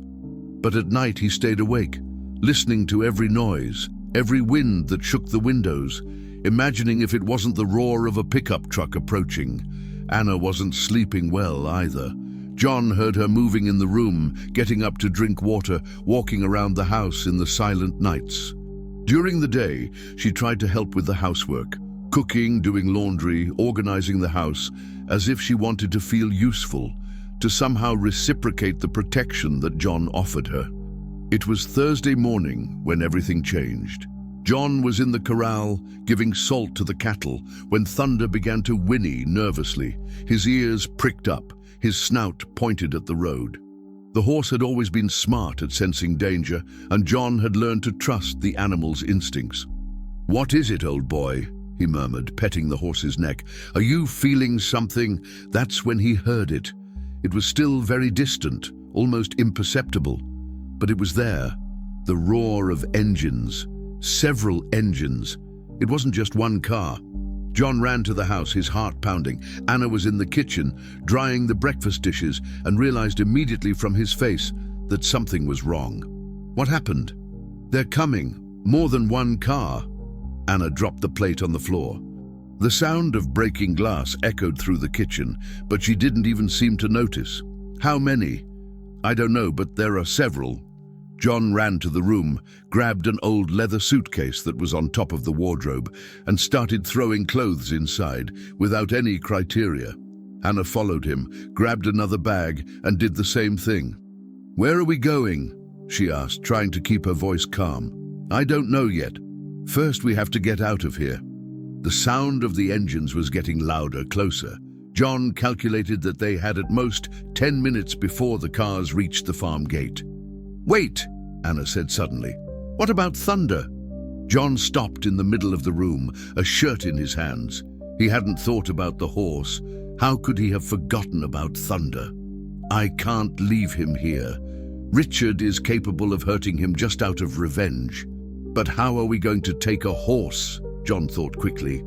But at night he stayed awake, listening to every noise, every wind that shook the windows, imagining if it wasn't the roar of a pickup truck approaching. Anna wasn't sleeping well either. John heard her moving in the room, getting up to drink water, walking around the house in the silent nights. During the day, she tried to help with the housework, cooking, doing laundry, organizing the house, as if she wanted to feel useful, to somehow reciprocate the protection that John offered her. It was Thursday morning when everything changed. John was in the corral, giving salt to the cattle, when thunder began to whinny nervously. His ears pricked up, his snout pointed at the road. The horse had always been smart at sensing danger, and John had learned to trust the animal's instincts. "What is it, old boy?" he murmured, petting the horse's neck. "Are you feeling something?" That's when he heard it. It was still very distant, almost imperceptible, but it was there. The roar of engines. Several engines. It wasn't just one car. John ran to the house, his heart pounding. Anna was in the kitchen, drying the breakfast dishes, and realized immediately from his face that something was wrong. "What happened?" "They're coming. More than one car." Anna dropped the plate on the floor. The sound of breaking glass echoed through the kitchen, but she didn't even seem to notice. "How many?" "I don't know, but there are several." John ran to the room, grabbed an old leather suitcase that was on top of the wardrobe, and started throwing clothes inside, without any criteria. Anna followed him, grabbed another bag, and did the same thing. "Where are we going?" she asked, trying to keep her voice calm. "I don't know yet. First we have to get out of here." The sound of the engines was getting louder, closer. John calculated that they had at most 10 minutes before the cars reached the farm gate. "Wait," Anna said suddenly. "What about thunder?" John stopped in the middle of the room, a shirt in his hands. He hadn't thought about the horse. How could he have forgotten about thunder? "I can't leave him here. Richard is capable of hurting him just out of revenge. But how are we going to take a horse? John thought quickly.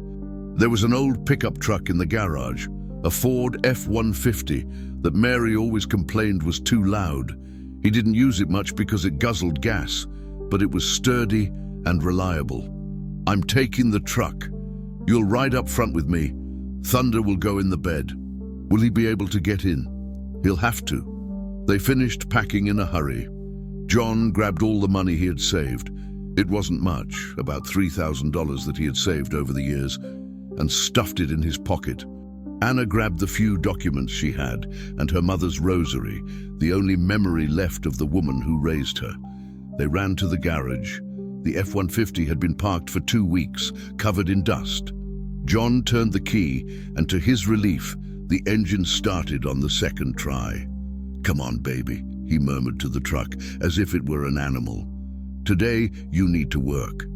There was an old pickup truck in the garage, a Ford F-150 that Mary always complained was too loud. He didn't use it much because it guzzled gas, but it was sturdy and reliable. I'm taking the truck. You'll ride up front with me. Thunder will go in the bed. Will he be able to get in? He'll have to. They finished packing in a hurry. John grabbed all the money he had saved. It wasn't much, about $3,000 that he had saved over the years, and stuffed it in his pocket. Anna grabbed the few documents she had and her mother's rosary, the only memory left of the woman who raised her. They ran to the garage. The F-150 had been parked for 2 weeks, covered in dust. John turned the key, and to his relief, the engine started on the second try. "Come on, baby," he murmured to the truck, as if it were an animal. "Today, you need to work."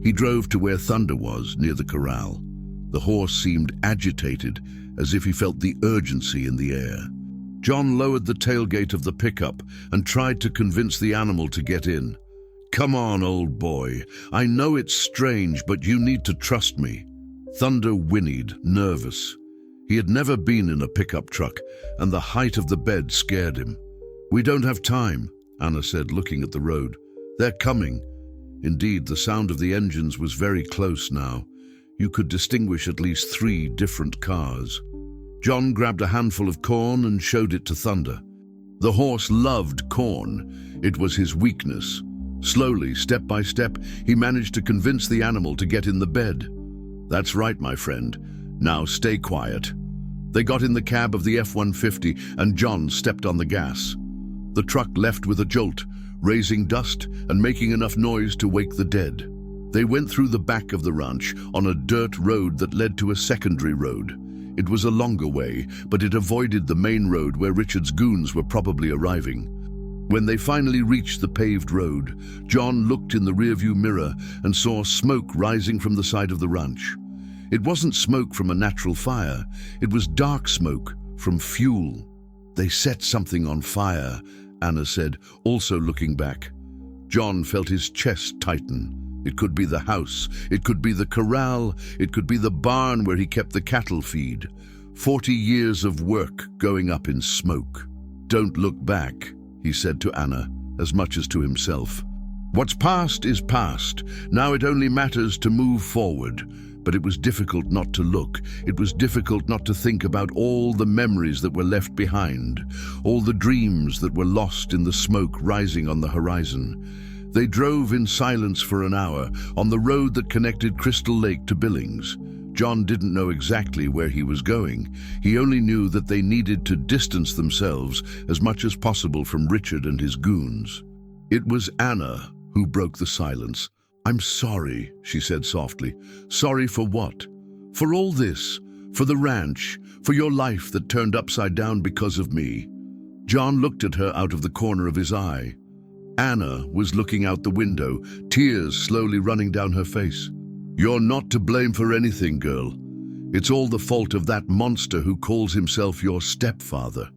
He drove to where Thunder was, near the corral. The horse seemed agitated, as if he felt the urgency in the air. John lowered the tailgate of the pickup and tried to convince the animal to get in. "Come on, old boy. I know it's strange, but you need to trust me." Thunder whinnied, nervous. He had never been in a pickup truck, and the height of the bed scared him. "We don't have time," Anna said, looking at the road. "They're coming." Indeed, the sound of the engines was very close now. You could distinguish at least 3 different cars. John grabbed a handful of corn and showed it to Thunder. The horse loved corn. It was his weakness. Slowly, step by step, he managed to convince the animal to get in the bed. "That's right, my friend. Now stay quiet." They got in the cab of the F-150 and John stepped on the gas. The truck left with a jolt, raising dust and making enough noise to wake the dead. They went through the back of the ranch on a dirt road that led to a secondary road. It was a longer way, but it avoided the main road where Richard's goons were probably arriving. When they finally reached the paved road, John looked in the rearview mirror and saw smoke rising from the side of the ranch. It wasn't smoke from a natural fire. It was dark smoke from fuel. "They set something on fire," Anna said, also looking back. John felt his chest tighten. It could be the house, it could be the corral, it could be the barn where he kept the cattle feed. 40 years of work going up in smoke. "Don't look back," he said to Anna, as much as to himself. "What's past is past. Now it only matters to move forward." But it was difficult not to look. It was difficult not to think about all the memories that were left behind, all the dreams that were lost in the smoke rising on the horizon. They drove in silence for an hour on the road that connected Crystal Lake to Billings. John didn't know exactly where he was going. He only knew that they needed to distance themselves as much as possible from Richard and his goons. It was Anna who broke the silence. "I'm sorry," she said softly. "Sorry for what? For all this? For the ranch? For your life that turned upside down because of me?" John looked at her out of the corner of his eye. Anna was looking out the window, tears slowly running down her face. "You're not to blame for anything, girl. It's all the fault of that monster who calls himself your stepfather.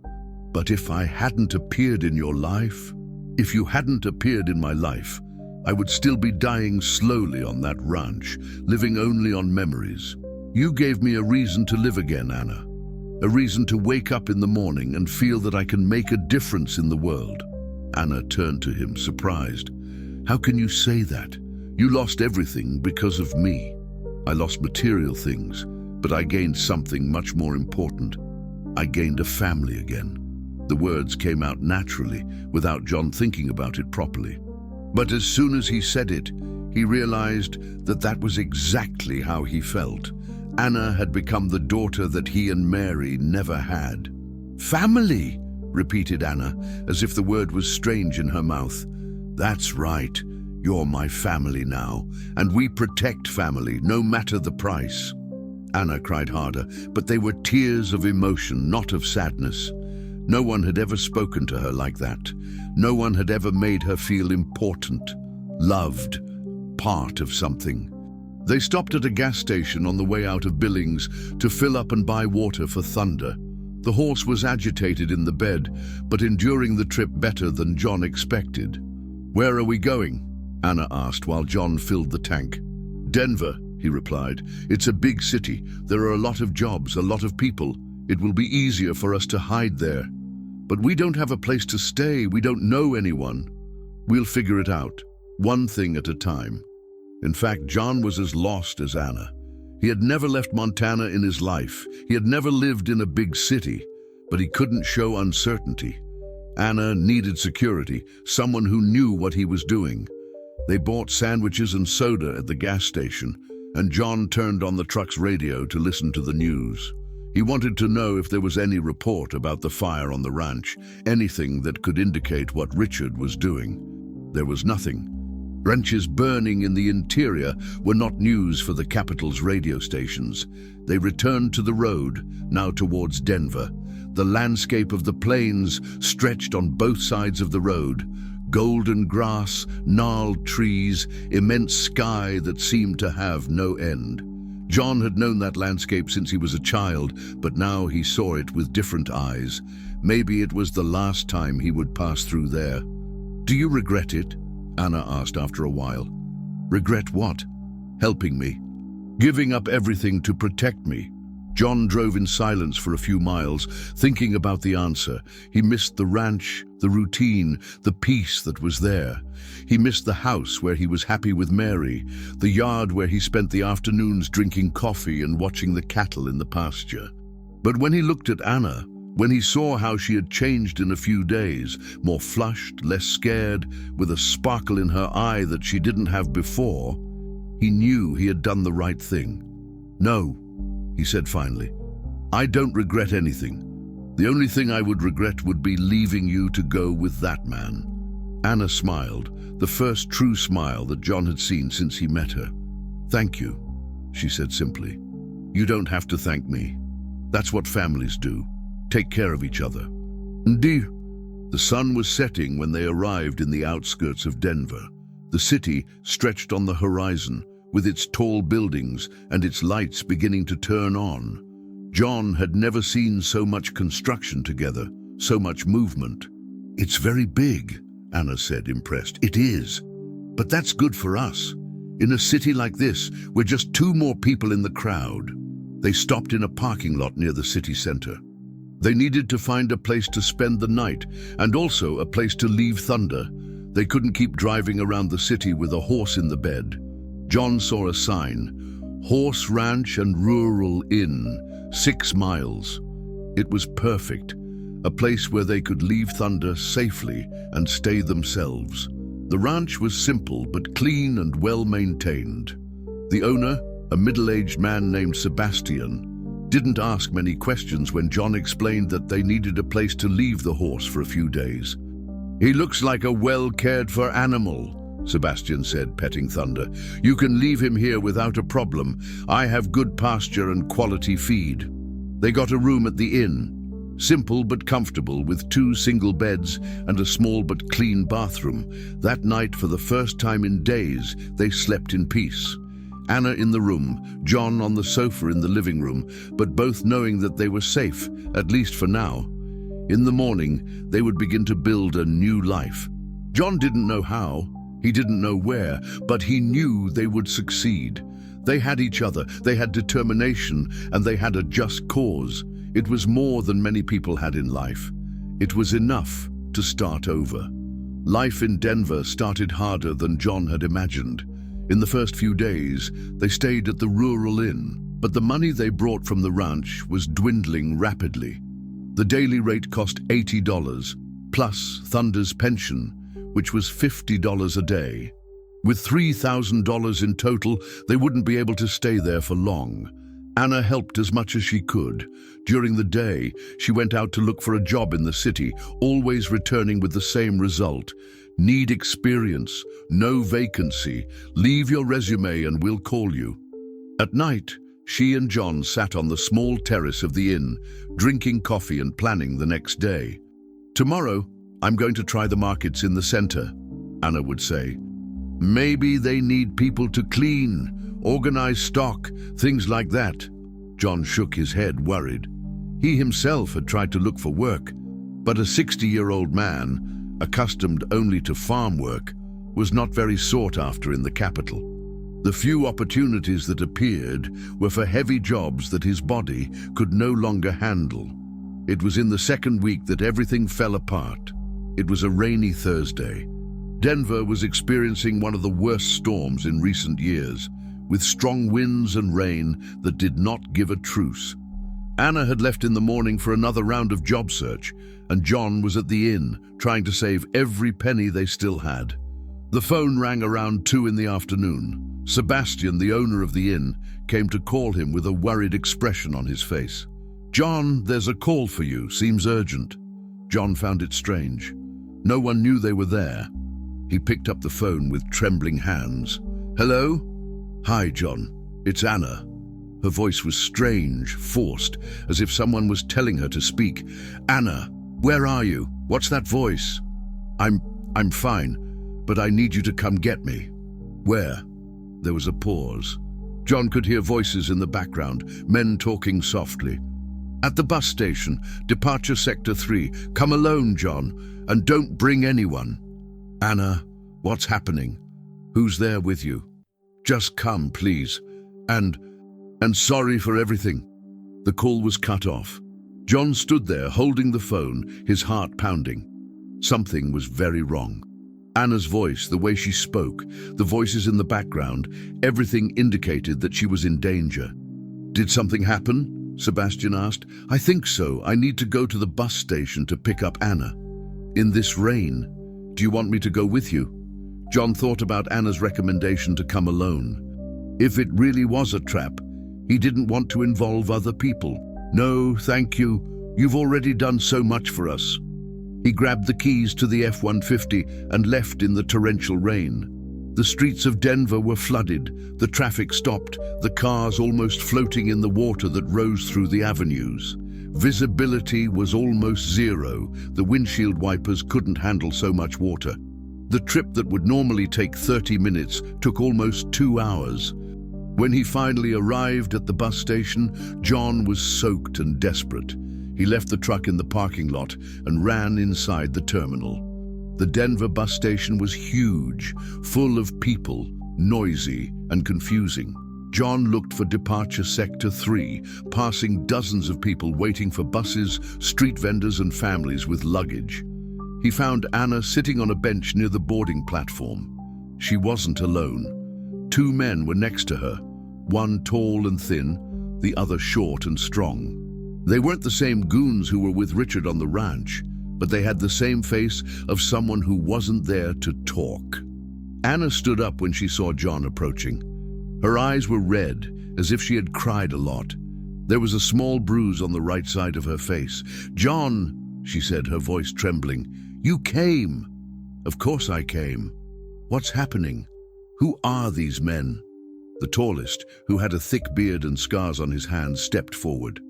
But if I hadn't appeared in your life, if you hadn't appeared in my life, I would still be dying slowly on that ranch, living only on memories. You gave me a reason to live again, Anna. A reason to wake up in the morning and feel that I can make a difference in the world." Anna turned to him, surprised. "How can you say that? You lost everything because of me." "I lost material things, but I gained something much more important. I gained a family again." The words came out naturally, without John thinking about it properly. But as soon as he said it, he realized that that was exactly how he felt. Anna had become the daughter that he and Mary never had. "Family," repeated Anna, as if the word was strange in her mouth. "That's right. You're my family now, and we protect family, no matter the price." Anna cried harder, but they were tears of emotion, not of sadness. No one had ever spoken to her like that. No one had ever made her feel important, loved, part of something. They stopped at a gas station on the way out of Billings to fill up and buy water for Thunder. The horse was agitated in the bed, but enduring the trip better than John expected. "Where are we going?" Anna asked while John filled the tank. "Denver," he replied. "It's a big city. There are a lot of jobs, a lot of people. It will be easier for us to hide there. But we don't have a place to stay. We don't know anyone. We'll figure it out, one thing at a time." In fact, John was as lost as Anna. He had never left Montana in his life. He had never lived in a big city, but he couldn't show uncertainty. Anna needed security, someone who knew what he was doing. They bought sandwiches and soda at the gas station, and John turned on the truck's radio to listen to the news. He wanted to know if there was any report about the fire on the ranch, anything that could indicate what Richard was doing. There was nothing. Ranches burning in the interior were not news for the capital's radio stations. They returned to the road, now towards Denver. The landscape of the plains stretched on both sides of the road. Golden grass, gnarled trees, immense sky that seemed to have no end. John had known that landscape since he was a child, but now he saw it with different eyes. Maybe it was the last time he would pass through there. "Do you regret it?" Anna asked after a while. "Regret what?" "Helping me. Giving up everything to protect me." John drove in silence for a few miles, thinking about the answer. He missed the ranch, the routine, the peace that was there. He missed the house where he was happy with Mary, the yard where he spent the afternoons drinking coffee and watching the cattle in the pasture. But when he looked at Anna, when he saw how she had changed in a few days, more flushed, less scared, with a sparkle in her eye that she didn't have before, he knew he had done the right thing. "No," he said finally, "I don't regret anything. The only thing I would regret would be leaving you to go with that man." Anna smiled, the first true smile that John had seen since he met her. "Thank you," she said simply. "You don't have to thank me. That's what families do. Take care of each other." Indeed. The sun was setting when they arrived in the outskirts of Denver. The city stretched on the horizon, with its tall buildings and its lights beginning to turn on. John had never seen so much construction together, so much movement. "It's very big," Anna said, impressed. "It is. But that's good for us. In a city like this, we're just two more people in the crowd." They stopped in a parking lot near the city center. They needed to find a place to spend the night, and also a place to leave Thunder. They couldn't keep driving around the city with a horse in the bed. John saw a sign, "Horse Ranch and Rural Inn, 6 miles." It was perfect, a place where they could leave Thunder safely and stay themselves. The ranch was simple but clean and well-maintained. The owner, a middle-aged man named Sebastian, didn't ask many questions when John explained that they needed a place to leave the horse for a few days. "He looks like a well-cared-for animal," Sebastian said, petting Thunder. "You can leave him here without a problem. I have good pasture and quality feed." They got a room at the inn, simple but comfortable, with 2 single beds and a small but clean bathroom. That night, for the first time in days, they slept in peace. Anna in the room, John on the sofa in the living room, but both knowing that they were safe, at least for now. In the morning, they would begin to build a new life. John didn't know how, he didn't know where, but he knew they would succeed. They had each other, they had determination, and they had a just cause. It was more than many people had in life. It was enough to start over. Life in Denver started harder than John had imagined. In the first few days, they stayed at the Rural Inn, but the money they brought from the ranch was dwindling rapidly. The daily rate cost $80, plus Thunder's pension, which was $50 a day. With $3,000 in total, they wouldn't be able to stay there for long. Anna helped as much as she could. During the day, she went out to look for a job in the city, always returning with the same result. "Need experience, no vacancy. Leave your resume and we'll call you." At night, she and John sat on the small terrace of the inn, drinking coffee and planning the next day. "Tomorrow, I'm going to try the markets in the center," Anna would say. "Maybe they need people to clean, organize stock, things like that." John shook his head, worried. He himself had tried to look for work, but a 60-year-old man, accustomed only to farm work, was not very sought after in the capital. The few opportunities that appeared were for heavy jobs that his body could no longer handle. It was in the second week that everything fell apart. It was a rainy Thursday. Denver was experiencing one of the worst storms in recent years, with strong winds and rain that did not give a truce. Anna had left in the morning for another round of job search, and John was at the inn, trying to save every penny they still had. The phone rang around 2 in the afternoon. Sebastian, the owner of the inn, came to call him with a worried expression on his face. "John, there's a call for you. Seems urgent." John found it strange. No one knew they were there. He picked up the phone with trembling hands. "Hello?" "Hi, John. It's Anna." Her voice was strange, forced, as if someone was telling her to speak. "Anna, where are you? What's that voice?" I'm fine, but I need you to come get me." "Where?" There was a pause. John could hear voices in the background, men talking softly. "At the bus station, departure sector 3. Come alone, John, and don't bring anyone." "Anna, what's happening? Who's there with you? Just come, please. And sorry for everything." The call was cut off. John stood there holding the phone, his heart pounding. Something was very wrong. Anna's voice, the way she spoke, the voices in the background, everything indicated that she was in danger. "Did something happen?" Sebastian asked. "I think so. I need to go to the bus station to pick up Anna." "In this rain? Do you want me to go with you?" John thought about Anna's recommendation to come alone. If it really was a trap, he didn't want to involve other people. "No, thank you. You've already done so much for us." He grabbed the keys to the F-150 and left in the torrential rain. The streets of Denver were flooded, the traffic stopped, the cars almost floating in the water that rose through the avenues. Visibility was almost zero. The windshield wipers couldn't handle so much water. The trip that would normally take 30 minutes took almost 2 hours. When he finally arrived at the bus station, John was soaked and desperate. He left the truck in the parking lot and ran inside the terminal. The Denver bus station was huge, full of people, noisy and confusing. John looked for departure sector 3, passing dozens of people waiting for buses, street vendors and families with luggage. He found Anna sitting on a bench near the boarding platform. She wasn't alone. 2 men were next to her, one tall and thin, the other short and strong. They weren't the same goons who were with Richard on the ranch, but they had the same face of someone who wasn't there to talk. Anna stood up when she saw John approaching. Her eyes were red, as if she had cried a lot. There was a small bruise on the right side of her face. "John," she said, her voice trembling, "you came." "Of course I came. What's happening? Who are these men?" The tallest, who had a thick beard and scars on his hands, stepped forward.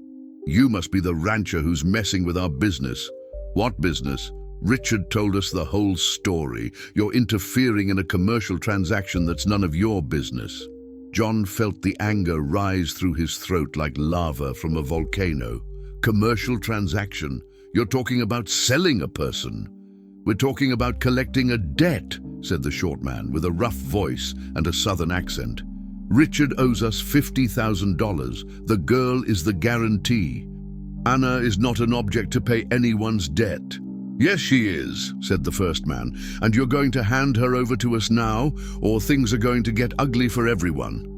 "You must be the rancher who's messing with our business." "What business?" "Richard told us the whole story. You're interfering in a commercial transaction that's none of your business." John felt the anger rise through his throat like lava from a volcano. "Commercial transaction? You're talking about selling a person." "We're talking about collecting a debt," said the short man with a rough voice and a southern accent. "Richard owes us $50,000. The girl is the guarantee. Anna is not an object to pay anyone's debt." "Yes, she is," said the first man, "and you're going to hand her over to us now, or things are going to get ugly for everyone."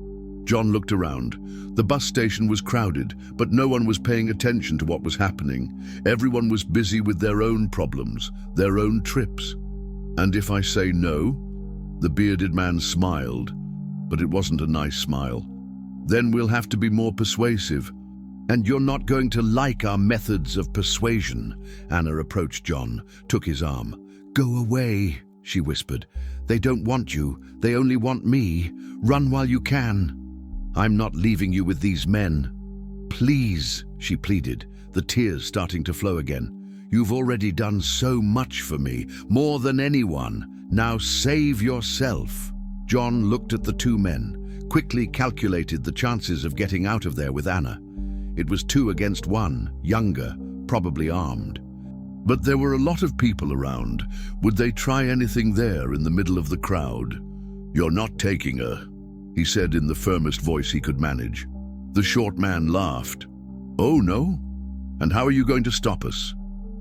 John looked around. The bus station was crowded, but no one was paying attention to what was happening. Everyone was busy with their own problems, their own trips. "And if I say no?" The bearded man smiled, but it wasn't a nice smile. "Then we'll have to be more persuasive. And you're not going to like our methods of persuasion." Anna approached John, took his arm. "Go away," she whispered. "They don't want you. They only want me. Run while you can." "I'm not leaving you with these men." "Please," she pleaded, the tears starting to flow again. "You've already done so much for me, more than anyone. Now save yourself." John looked at the 2 men, quickly calculated the chances of getting out of there with Anna. It was 2 against 1, younger, probably armed. But there were a lot of people around. Would they try anything there in the middle of the crowd? "You're not taking her," he said in the firmest voice he could manage. The short man laughed. "Oh, no? And how are you going to stop us?"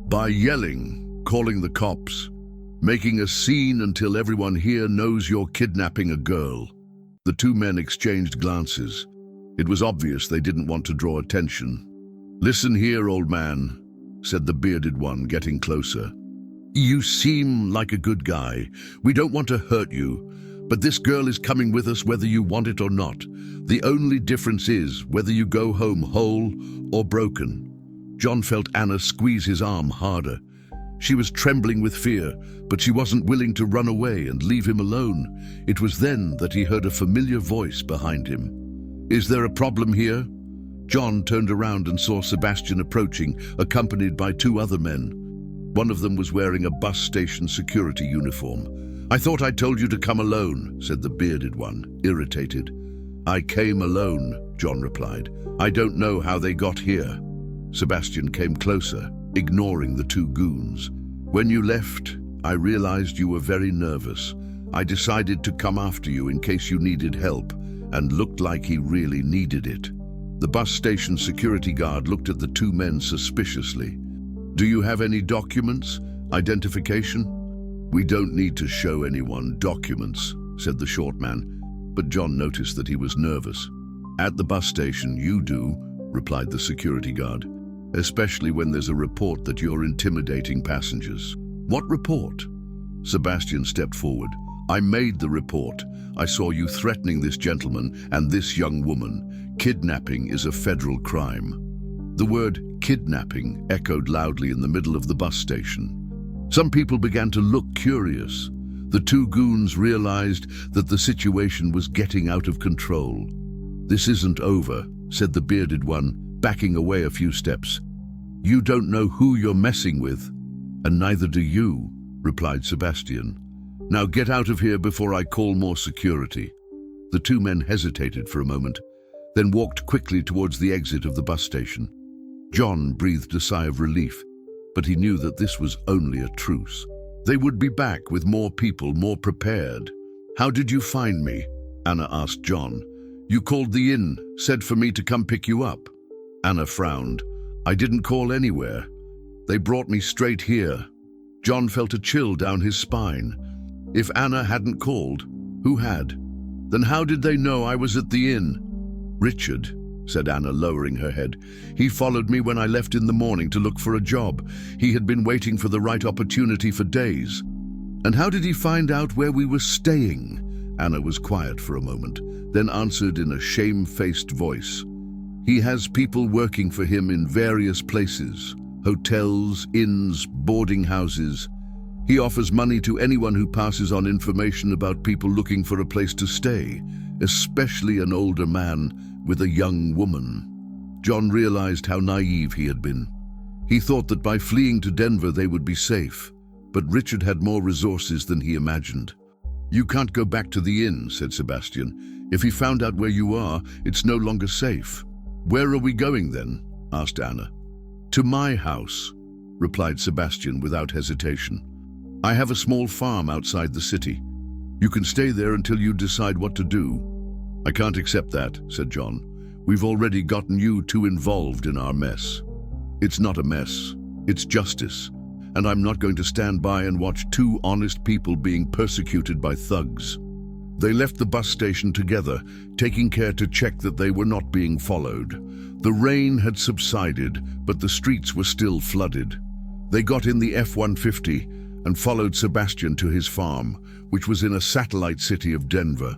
"By yelling, calling the cops, making a scene until everyone here knows you're kidnapping a girl." The 2 men exchanged glances. It was obvious they didn't want to draw attention. "Listen here, old man," said the bearded one, getting closer. "You seem like a good guy. We don't want to hurt you, but this girl is coming with us whether you want it or not. The only difference is whether you go home whole or broken." John felt Anna squeeze his arm harder. She was trembling with fear, but she wasn't willing to run away and leave him alone. It was then that he heard a familiar voice behind him. "Is there a problem here?" John turned around and saw Sebastian approaching, accompanied by 2 other men. One of them was wearing a bus station security uniform. "I thought I told you to come alone," said the bearded one, irritated. "I came alone," John replied. "I don't know how they got here." Sebastian came closer, ignoring the 2 goons. "When you left, I realized you were very nervous. I decided to come after you in case you needed help, and looked like he really needed it." The bus station security guard looked at the 2 men suspiciously. "Do you have any documents? Identification?" "We don't need to show anyone documents," said the short man, but John noticed that he was nervous. "At the bus station, you do," replied the security guard, "especially when there's a report that you're intimidating passengers." "What report?" Sebastian stepped forward. "I made the report. I saw you threatening this gentleman and this young woman. Kidnapping is a federal crime." The word kidnapping echoed loudly in the middle of the bus station. Some people began to look curious. The 2 goons realized that the situation was getting out of control. "This isn't over," said the bearded one, backing away a few steps. "You don't know who you're messing with." "And neither do you," replied Sebastian. "Now get out of here before I call more security." The 2 men hesitated for a moment, then walked quickly towards the exit of the bus station. John breathed a sigh of relief, but he knew that this was only a truce. They would be back with more people, more prepared. "How did you find me?" Anna asked John. "You called the inn, said for me to come pick you up." Anna frowned. "I didn't call anywhere. They brought me straight here." John felt a chill down his spine. If Anna hadn't called, who had? Then how did they know I was at the inn? "Richard," said Anna, lowering her head. "He followed me when I left in the morning to look for a job. He had been waiting for the right opportunity for days." "And how did he find out where we were staying?" Anna was quiet for a moment, then answered in a shame-faced voice. "He has people working for him in various places, hotels, inns, boarding houses. He offers money to anyone who passes on information about people looking for a place to stay, especially an older man with a young woman." John realized how naive he had been. He thought that by fleeing to Denver they would be safe, but Richard had more resources than he imagined. "You can't go back to the inn," said Sebastian. "If he found out where you are, it's no longer safe." "Where are we going then?" asked Anna. "To my house," replied Sebastian without hesitation. "I have a small farm outside the city. You can stay there until you decide what to do." "I can't accept that," said John. "We've already gotten you 2 involved in our mess." "It's not a mess. It's justice. And I'm not going to stand by and watch 2 honest people being persecuted by thugs." They left the bus station together, taking care to check that they were not being followed. The rain had subsided, but the streets were still flooded. They got in the F-150 and followed Sebastian to his farm, which was in a satellite city of Denver.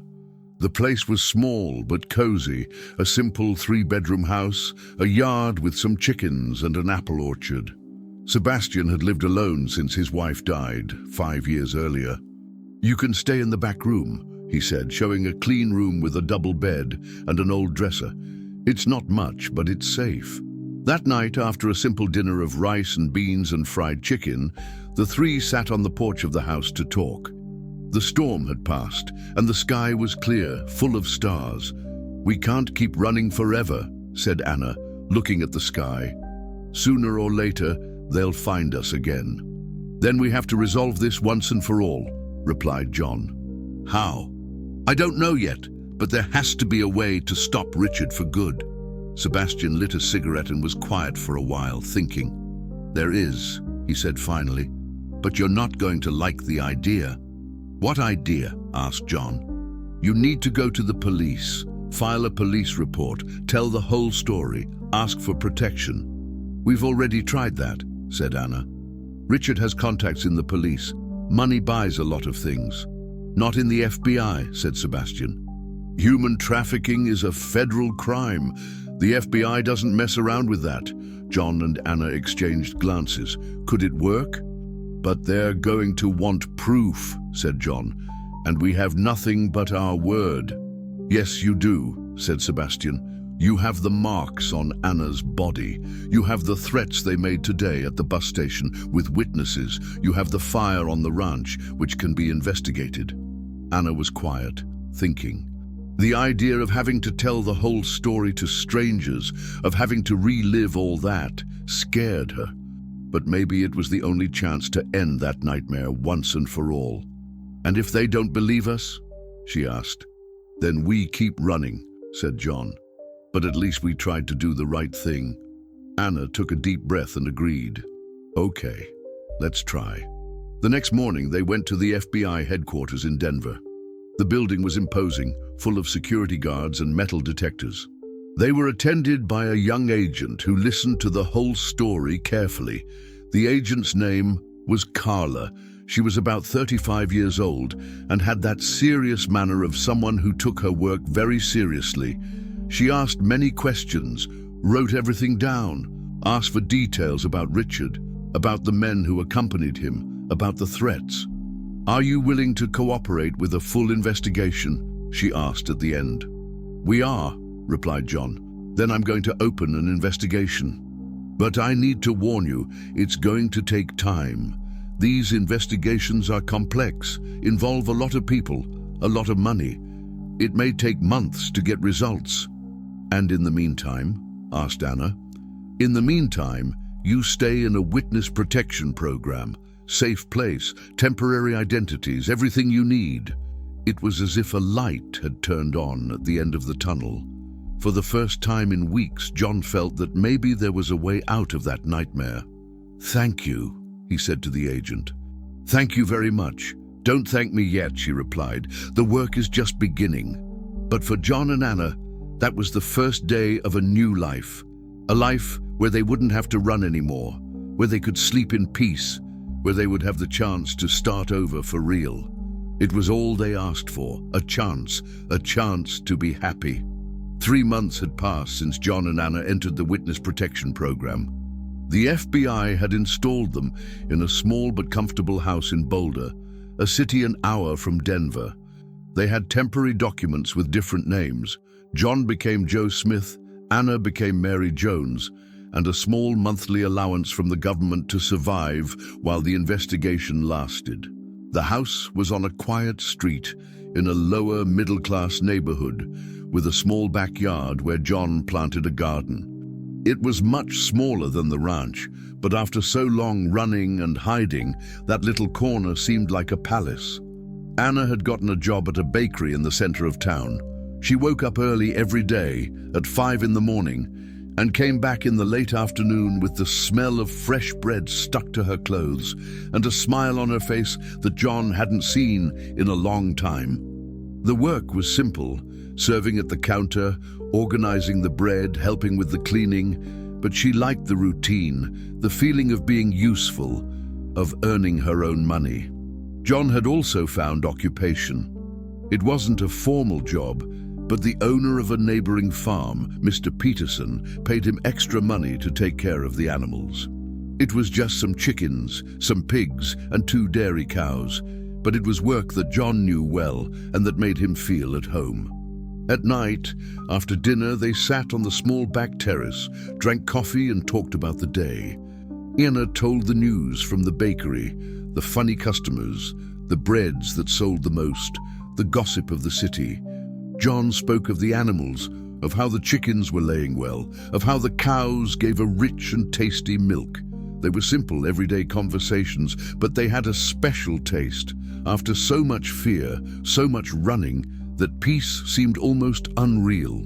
The place was small but cozy, a simple 3-bedroom house, a yard with some chickens and an apple orchard. Sebastian had lived alone since his wife died 5 years earlier. "You can stay in the back room," he said, showing a clean room with a double bed and an old dresser. "It's not much, but it's safe." That night, after a simple dinner of rice and beans and fried chicken, the 3 sat on the porch of the house to talk. The storm had passed, and the sky was clear, full of stars. "We can't keep running forever," said Anna, looking at the sky. Sooner or later, they'll find us again. Then we have to resolve this once and for all, replied John. How? I don't know yet, but there has to be a way to stop Richard for good. Sebastian lit a cigarette and was quiet for a while, thinking. There is, he said finally, but you're not going to like the idea. What idea? Asked John. You need to go to the police, file a police report, tell the whole story, ask for protection. We've already tried that, said Anna. Richard has contacts in the police. Money buys a lot of things. Not in the FBI, said Sebastian. Human trafficking is a federal crime. The FBI doesn't mess around with that. John and Anna exchanged glances. Could it work? But they're going to want proof, said John, and we have nothing but our word. Yes, you do, said Sebastian. You have the marks on Anna's body. You have the threats they made today at the bus station with witnesses. You have the fire on the ranch, which can be investigated. Anna was quiet, thinking. The idea of having to tell the whole story to strangers, of having to relive all that, scared her. But maybe it was the only chance to end that nightmare once and for all. And if they don't believe us? She asked. Then we keep running, said John. But at least we tried to do the right thing. Anna took a deep breath and agreed. Okay, let's try. The next morning, they went to the FBI headquarters in Denver. The building was imposing, full of security guards and metal detectors. They were attended by a young agent who listened to the whole story carefully. The agent's name was Carla. She was about 35 years old and had that serious manner of someone who took her work very seriously. She asked many questions, wrote everything down, asked for details about Richard, about the men who accompanied him, about the threats. Are you willing to cooperate with a full investigation? She asked at the end. We are, replied John. Then I'm going to open an investigation. But I need to warn you, it's going to take time. These investigations are complex, involve a lot of people, a lot of money. It may take months to get results. And in the meantime, asked Anna, in the meantime, you stay in a witness protection program, safe place, temporary identities, everything you need. It was as if a light had turned on at the end of the tunnel. For the first time in weeks, John felt that maybe there was a way out of that nightmare. Thank you, he said to the agent. Thank you very much. Don't thank me yet, she replied. The work is just beginning. But for John and Anna, that was the first day of a new life. A life where they wouldn't have to run anymore, where they could sleep in peace, where they would have the chance to start over for real. It was all they asked for, a chance to be happy. 3 months had passed since John and Anna entered the witness protection program. The FBI had installed them in a small but comfortable house in Boulder, a city an hour from Denver. They had temporary documents with different names. John became Joe Smith, Anna became Mary Jones, and a small monthly allowance from the government to survive while the investigation lasted. The house was on a quiet street in a lower middle-class neighborhood with a small backyard where John planted a garden. It was much smaller than the ranch, but after so long running and hiding, that little corner seemed like a palace. Anna had gotten a job at a bakery in the center of town. She woke up early every day at 5 in the morning and came back in the late afternoon with the smell of fresh bread stuck to her clothes and a smile on her face that John hadn't seen in a long time. The work was simple, serving at the counter, organizing the bread, helping with the cleaning, but she liked the routine, the feeling of being useful, of earning her own money. John had also found occupation. It wasn't a formal job, but the owner of a neighboring farm, Mr. Peterson, paid him extra money to take care of the animals. It was just some chickens, some pigs, and 2 dairy cows, but it was work that John knew well and that made him feel at home. At night, after dinner, they sat on the small back terrace, drank coffee and talked about the day. Anna told the news from the bakery, the funny customers, the breads that sold the most, the gossip of the city. John spoke of the animals, of how the chickens were laying well, of how the cows gave a rich and tasty milk. They were simple, everyday conversations, but they had a special taste. After so much fear, so much running, that peace seemed almost unreal.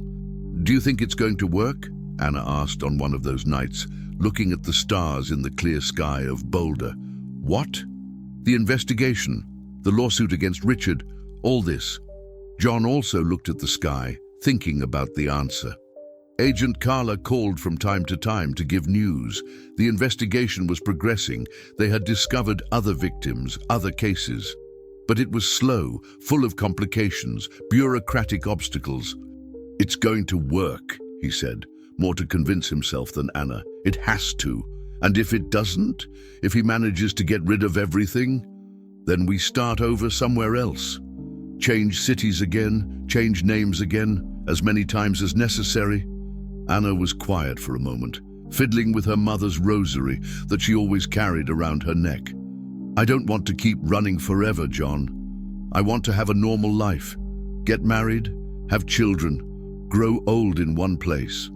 "Do you think it's going to work?" Anna asked on one of those nights, looking at the stars in the clear sky of Boulder. "What?" "The investigation, the lawsuit against Richard, all this." John also looked at the sky, thinking about the answer. Agent Carla called from time to time to give news. The investigation was progressing. They had discovered other victims, other cases. But it was slow, full of complications, bureaucratic obstacles. "It's going to work," he said, more to convince himself than Anna. "It has to. And if it doesn't, if he manages to get rid of everything, then we start over somewhere else. Change cities again, change names again, as many times as necessary." Anna was quiet for a moment, fiddling with her mother's rosary that she always carried around her neck. "I don't want to keep running forever, John. I want to have a normal life, get married, have children, grow old in one place."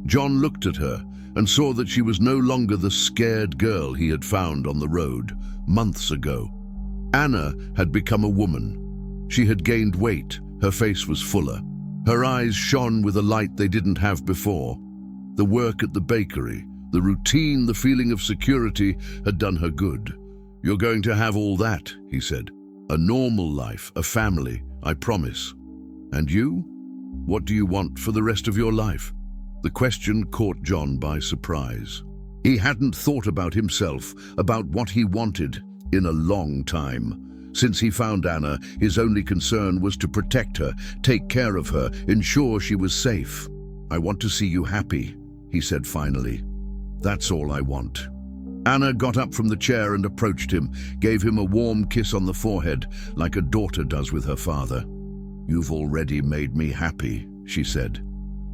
John looked at her and saw that she was no longer the scared girl he had found on the road months ago. Anna had become a woman. She had gained weight, her face was fuller. Her eyes shone with a light they didn't have before. The work at the bakery, the routine, the feeling of security had done her good. "You're going to have all that," he said. "A normal life, a family, I promise. And you? What do you want for the rest of your life?" The question caught John by surprise. He hadn't thought about himself, about what he wanted, in a long time. Since he found Anna, his only concern was to protect her, take care of her, ensure she was safe. "I want to see you happy," he said finally. "That's all I want." Anna got up from the chair and approached him, gave him a warm kiss on the forehead, like a daughter does with her father. "You've already made me happy," she said.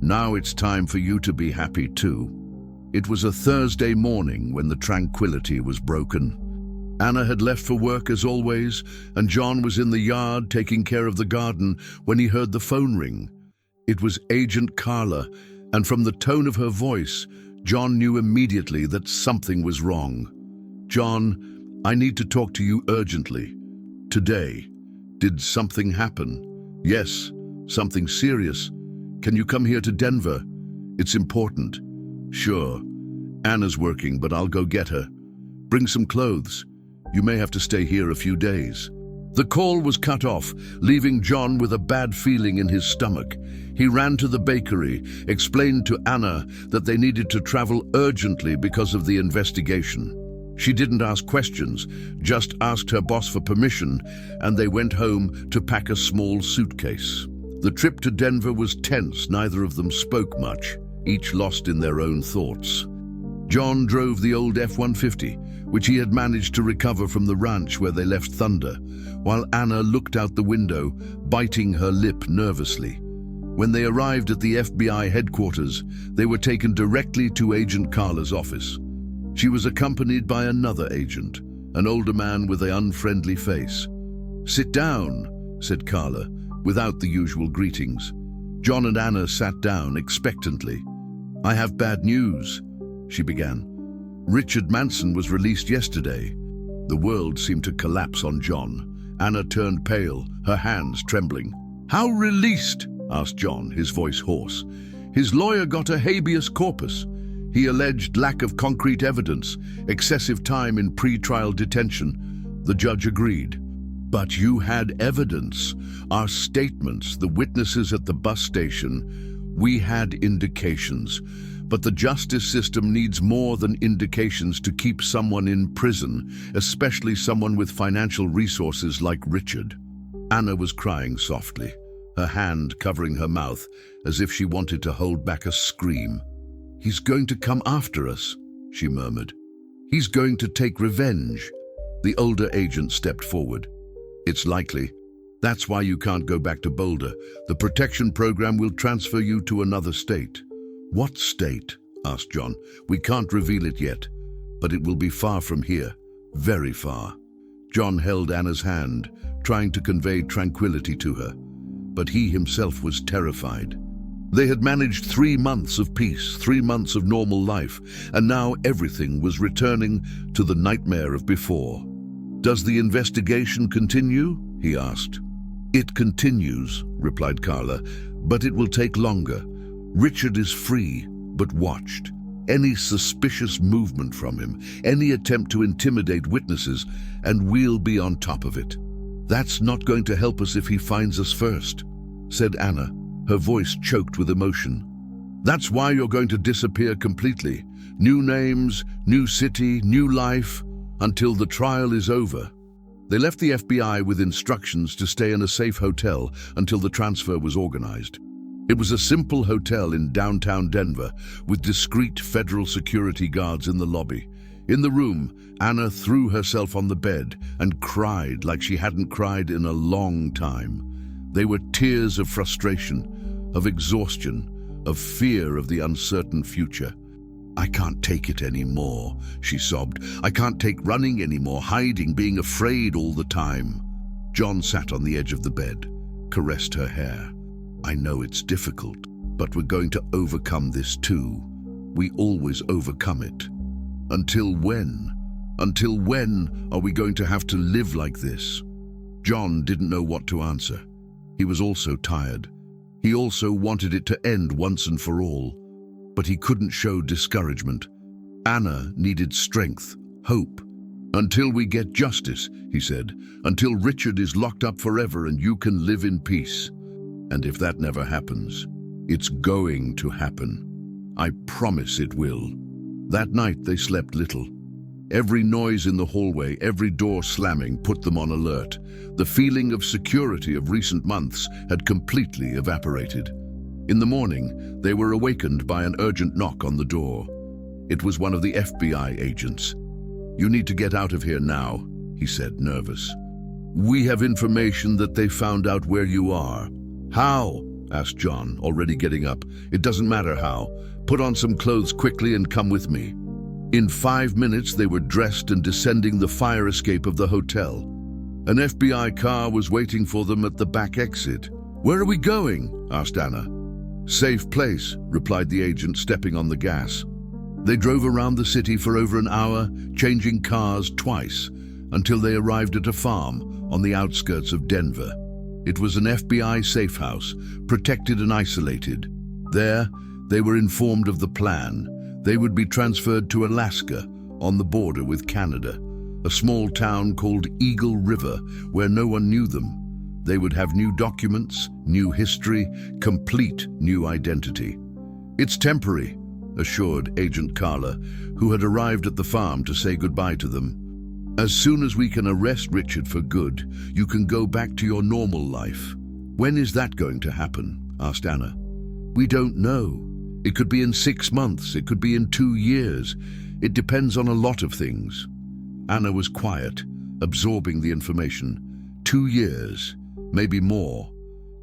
"Now it's time for you to be happy too." It was a Thursday morning when the tranquility was broken. Anna had left for work as always, and John was in the yard taking care of the garden when he heard the phone ring. It was Agent Carla, and from the tone of her voice, John knew immediately that something was wrong. "John, I need to talk to you urgently. Today. Did something happen?" "Yes, something serious. Can you come here to Denver? It's important." "Sure. Anna's working, but I'll go get her. Bring some clothes. You may have to stay here a few days." The call was cut off, leaving John with a bad feeling in his stomach. He ran to the bakery, explained to Anna that they needed to travel urgently because of the investigation. She didn't ask questions, just asked her boss for permission, and they went home to pack a small suitcase. The trip to Denver was tense. Neither of them spoke much, each lost in their own thoughts. John drove the old F-150, which he had managed to recover from the ranch where they left Thunder, while Anna looked out the window, biting her lip nervously. When they arrived at the FBI headquarters, they were taken directly to Agent Carla's office. She was accompanied by another agent, an older man with an unfriendly face. "Sit down," said Carla, without the usual greetings. John and Anna sat down expectantly. "I have bad news," she began. "Richard Manson was released yesterday." The world seemed to collapse on John. Anna turned pale, her hands trembling. "How released?" asked John, his voice hoarse. "His lawyer got a habeas corpus. He alleged lack of concrete evidence, excessive time in pre-trial detention. The judge agreed. But you had evidence. Our statements, the witnesses at the bus station, we had indications. But the justice system needs more than indications to keep someone in prison, especially someone with financial resources like Richard." Anna was crying softly, her hand covering her mouth as if she wanted to hold back a scream. "He's going to come after us," she murmured. "He's going to take revenge." The older agent stepped forward. "It's likely. That's why you can't go back to Boulder. The protection program will transfer you to another state." "What state?" asked John. "We can't reveal it yet, but it will be far from here, very far." John held Anna's hand, trying to convey tranquility to her. but he himself was terrified. They had managed 3 months of peace, 3 months of normal life, and now everything was returning to the nightmare of before. "Does the investigation continue?" he asked. "It continues," replied Carla, "but it will take longer. Richard is free, but watched. Any suspicious movement from him, any attempt to intimidate witnesses, and we'll be on top of it. That's not going to help us if he finds us first," said Anna, her voice choked with emotion. "That's why you're going to disappear completely. New names, new city, new life, until the trial is over." They left the FBI with instructions to stay in a safe hotel until the transfer was organized. It was a simple hotel in downtown Denver with discreet federal security guards in the lobby. In the room, Anna threw herself on the bed and cried like she hadn't cried in a long time. They were tears of frustration, of exhaustion, of fear of the uncertain future. "I can't take it anymore," she sobbed. "I can't take running anymore, hiding, being afraid all the time." John sat on the edge of the bed, caressed her hair. "I know it's difficult, but we're going to overcome this too. We always overcome it. Until when? Until when are we going to have to live like this?" John didn't know what to answer. He was also tired. He also wanted it to end once and for all. But he couldn't show discouragement. Anna needed strength, hope. "Until we get justice," he said. "Until Richard is locked up forever and you can live in peace. And if that never happens, it's going to happen. I promise it will." That night they slept little. Every noise in the hallway, every door slamming put them on alert. The feeling of security of recent months had completely evaporated. In the morning, they were awakened by an urgent knock on the door. It was one of the FBI agents. "You need to get out of here now," he said, nervous. "We have information that they found out where you are." "How?" asked John, already getting up. "It doesn't matter how. Put on some clothes quickly and come with me." In 5 minutes, they were dressed and descending the fire escape of the hotel. An FBI car was waiting for them at the back exit. "Where are we going?" asked Anna. "Safe place," replied the agent, stepping on the gas. They drove around the city for over an hour, changing cars twice, until they arrived at a farm on the outskirts of Denver. It was an FBI safe house, protected and isolated. There, they were informed of the plan. They would be transferred to Alaska, on the border with Canada, a small town called Eagle River, where no one knew them. They would have new documents, new history, complete new identity. "It's temporary," assured Agent Carla, who had arrived at the farm to say goodbye to them. "As soon as we can arrest Richard for good, you can go back to your normal life." "When is that going to happen?" asked Anna. "We don't know. It could be in 6 months, it could be in 2 years. It depends on a lot of things." Anna was quiet, absorbing the information. 2 years, maybe more.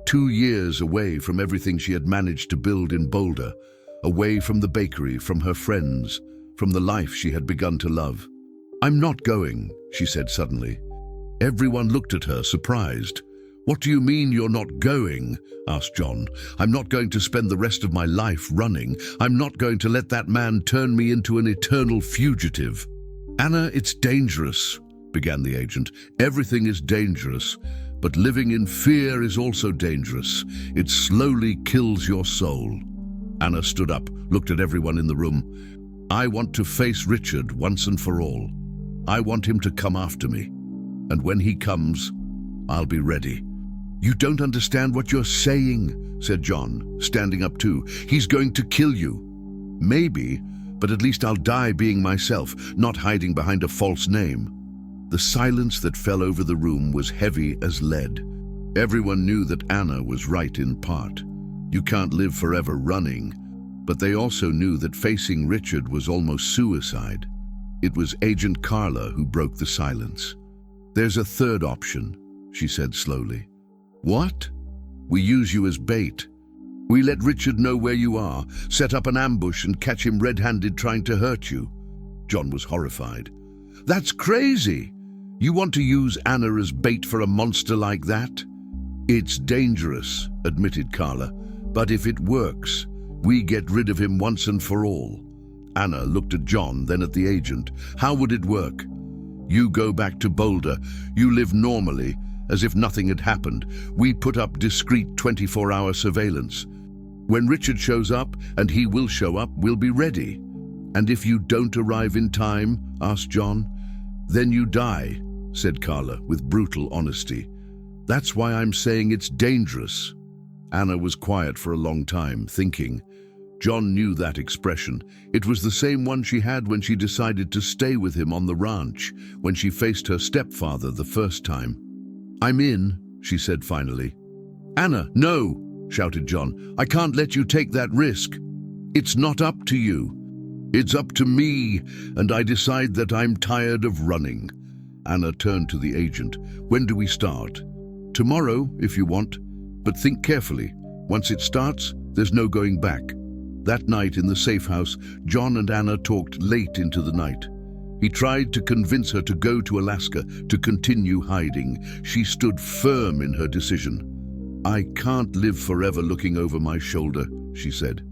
2 years away from everything she had managed to build in Boulder, away from the bakery, from her friends, from the life she had begun to love. "I'm not going," she said suddenly. Everyone looked at her, surprised. "What do you mean you're not going?" asked John. "I'm not going to spend the rest of my life running. I'm not going to let that man turn me into an eternal fugitive." "Anna, it's dangerous," began the agent. "Everything is dangerous, but living in fear is also dangerous. It slowly kills your soul." Anna stood up, looked at everyone in the room. "I want to face Richard once and for all. I want him to come after me. And when he comes, I'll be ready." "You don't understand what you're saying," said John, standing up too. "He's going to kill you." "Maybe, but at least I'll die being myself, not hiding behind a false name." The silence that fell over the room was heavy as lead. Everyone knew that Anna was right in part. You can't live forever running. But they also knew that facing Richard was almost suicide. It was Agent Carla who broke the silence. "There's a third option," she said slowly. "What?" "We use you as bait. We let Richard know where you are, set up an ambush and catch him red-handed trying to hurt you." John was horrified. "That's crazy! You want to use Anna as bait for a monster like that?" It's dangerous, admitted Carla, but if it works, we get rid of him once and for all. Anna looked at John, then at the agent. How would it work? You go back to Boulder, you live normally, as if nothing had happened. We put up discreet 24-hour surveillance. When Richard shows up, and he will show up, we'll be ready. And if you don't arrive in time, asked John, then you die, said Carla with brutal honesty. That's why I'm saying it's dangerous. Anna was quiet for a long time, thinking. John knew that expression. It was the same one she had when she decided to stay with him on the ranch, when she faced her stepfather the first time. I'm in, she said finally. Anna, no, shouted John. I can't let you take that risk. It's not up to you. It's up to me, and I decide that I'm tired of running. Anna turned to the agent. When do we start? Tomorrow, if you want, but think carefully. Once it starts, there's no going back. That night in the safe house, John and Anna talked late into the night. He tried to convince her to go to Alaska, to continue hiding. She stood firm in her decision. I can't live forever looking over my shoulder, she said.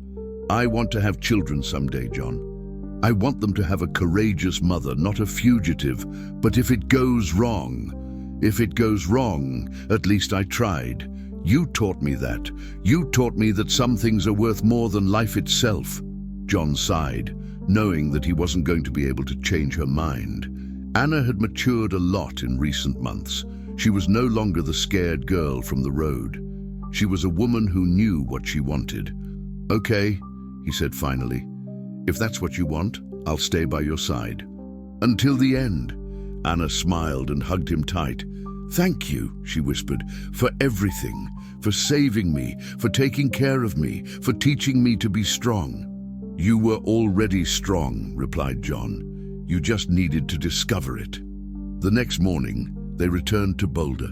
I want to have children someday, John. I want them to have a courageous mother, not a fugitive. But if it goes wrong, at least I tried. You taught me that. You taught me that some things are worth more than life itself. John sighed, knowing that he wasn't going to be able to change her mind. Anna had matured a lot in recent months. She was no longer the scared girl from the road. She was a woman who knew what she wanted. Okay, he said finally. If that's what you want, I'll stay by your side. Until the end. Anna smiled and hugged him tight. Thank you, she whispered, for everything, for saving me, for taking care of me, for teaching me to be strong. You were already strong, replied John. You just needed to discover it. The next morning, they returned to Boulder.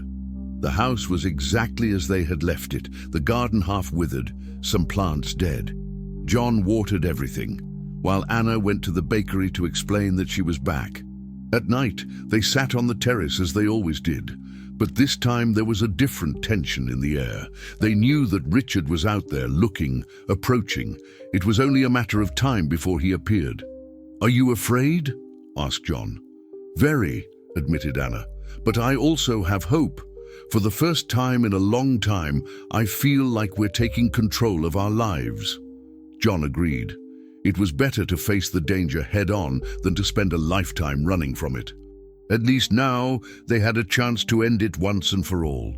The house was exactly as they had left it, the garden half withered, some plants dead. John watered everything, while Anna went to the bakery to explain that she was back. At night, they sat on the terrace as they always did. But this time there was a different tension in the air. They knew that Richard was out there, looking, approaching. It was only a matter of time before he appeared. Are you afraid? Asked John. Very, admitted Anna. But I also have hope. For the first time in a long time, I feel like we're taking control of our lives. John agreed. It was better to face the danger head-on than to spend a lifetime running from it. At least now, they had a chance to end it once and for all.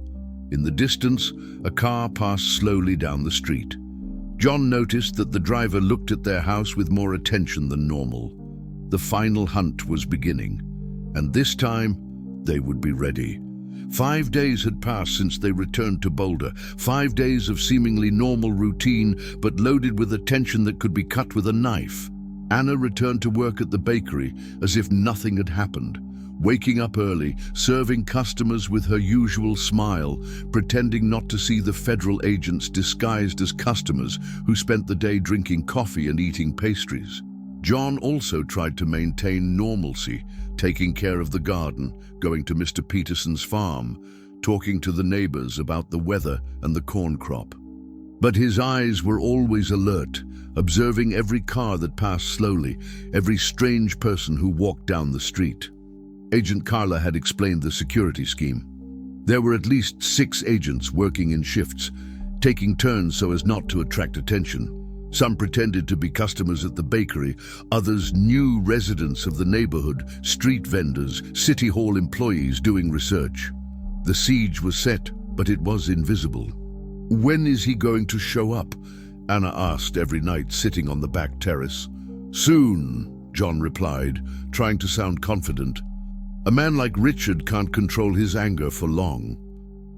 In the distance, a car passed slowly down the street. John noticed that the driver looked at their house with more attention than normal. The final hunt was beginning, and this time, they would be ready. 5 days had passed since they returned to Boulder, 5 days of seemingly normal routine, but loaded with a tension that could be cut with a knife. Anna returned to work at the bakery as if nothing had happened, waking up early, serving customers with her usual smile, pretending not to see the federal agents disguised as customers who spent the day drinking coffee and eating pastries. John also tried to maintain normalcy, taking care of the garden, going to Mr. Peterson's farm, talking to the neighbors about the weather and the corn crop. But his eyes were always alert, observing every car that passed slowly, every strange person who walked down the street. Agent Carla had explained the security scheme. There were at least 6 agents working in shifts, taking turns so as not to attract attention. Some pretended to be customers at the bakery, others new residents of the neighborhood, street vendors, city hall employees doing research. The siege was set, but it was invisible. When is he going to show up? Anna asked every night, sitting on the back terrace. Soon, John replied, trying to sound confident. A man like Richard can't control his anger for long.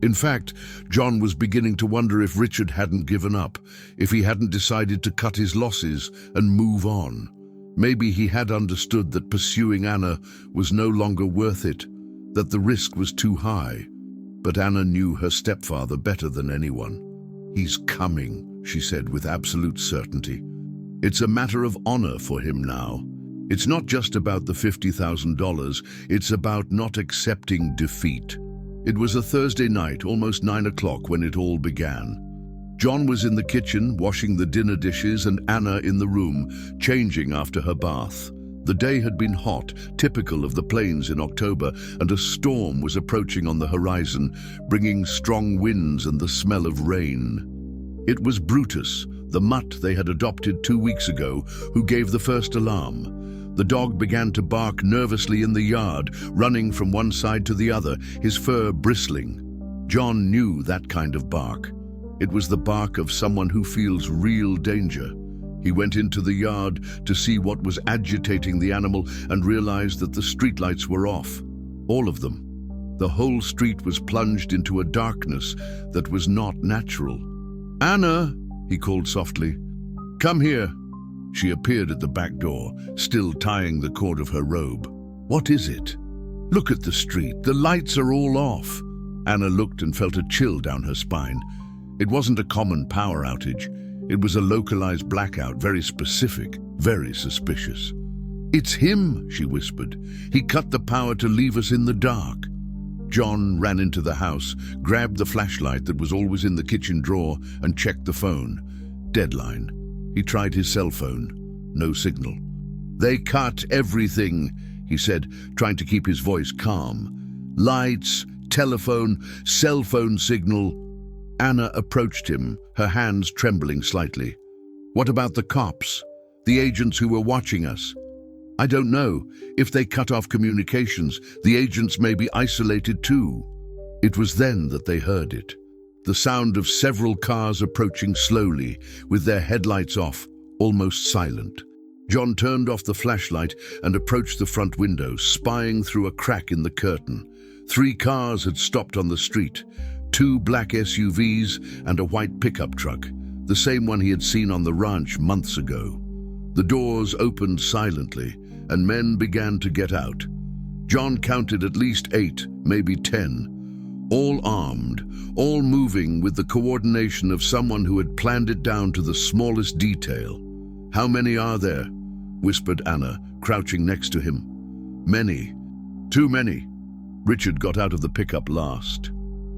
In fact, John was beginning to wonder if Richard hadn't given up, if he hadn't decided to cut his losses and move on. Maybe he had understood that pursuing Anna was no longer worth it, that the risk was too high. But Anna knew her stepfather better than anyone. He's coming, she said with absolute certainty. It's a matter of honor for him now. It's not just about the $50,000, it's about not accepting defeat. It was a Thursday night, almost 9 o'clock, when it all began. John was in the kitchen, washing the dinner dishes, and Anna in the room, changing after her bath. The day had been hot, typical of the plains in October, and a storm was approaching on the horizon, bringing strong winds and the smell of rain. It was Brutus, the mutt they had adopted 2 weeks ago, who gave the first alarm. The dog began to bark nervously in the yard, running from one side to the other, his fur bristling. John knew that kind of bark. It was the bark of someone who feels real danger. He went into the yard to see what was agitating the animal and realized that the streetlights were off. All of them. The whole street was plunged into a darkness that was not natural. "Anna," he called softly. "Come here." She appeared at the back door, still tying the cord of her robe. "What is it?" "Look at the street. The lights are all off." Anna looked and felt a chill down her spine. It wasn't a common power outage. It was a localized blackout, very specific, very suspicious. "It's him," she whispered. "He cut the power to leave us in the dark." John ran into the house, grabbed the flashlight that was always in the kitchen drawer, and checked the phone. Deadline. He tried his cell phone. No signal. "They cut everything," he said, trying to keep his voice calm. "Lights, telephone, cell phone signal." Anna approached him, her hands trembling slightly. "What about the cops? The agents who were watching us?" "I don't know. If they cut off communications, the agents may be isolated too." It was then that they heard it. The sound of several cars approaching slowly, with their headlights off, almost silent. John turned off the flashlight and approached the front window, spying through a crack in the curtain. 3 cars had stopped on the street. 2 black SUVs and a white pickup truck, the same one he had seen on the ranch months ago. The doors opened silently, and men began to get out. John counted at least 8, maybe 10. All armed, all moving with the coordination of someone who had planned it down to the smallest detail. "How many are there?" whispered Anna, crouching next to him. "Many. Too many." Richard got out of the pickup last.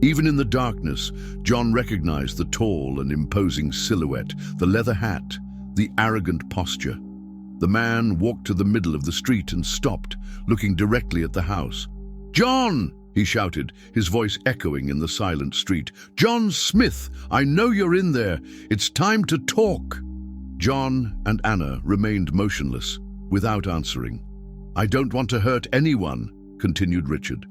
Even in the darkness, John recognized the tall and imposing silhouette, the leather hat, the arrogant posture. The man walked to the middle of the street and stopped, looking directly at the house. "John!" he shouted, his voice echoing in the silent street. "John Smith, I know you're in there. It's time to talk." John and Anna remained motionless, without answering. "I don't want to hurt anyone," continued Richard.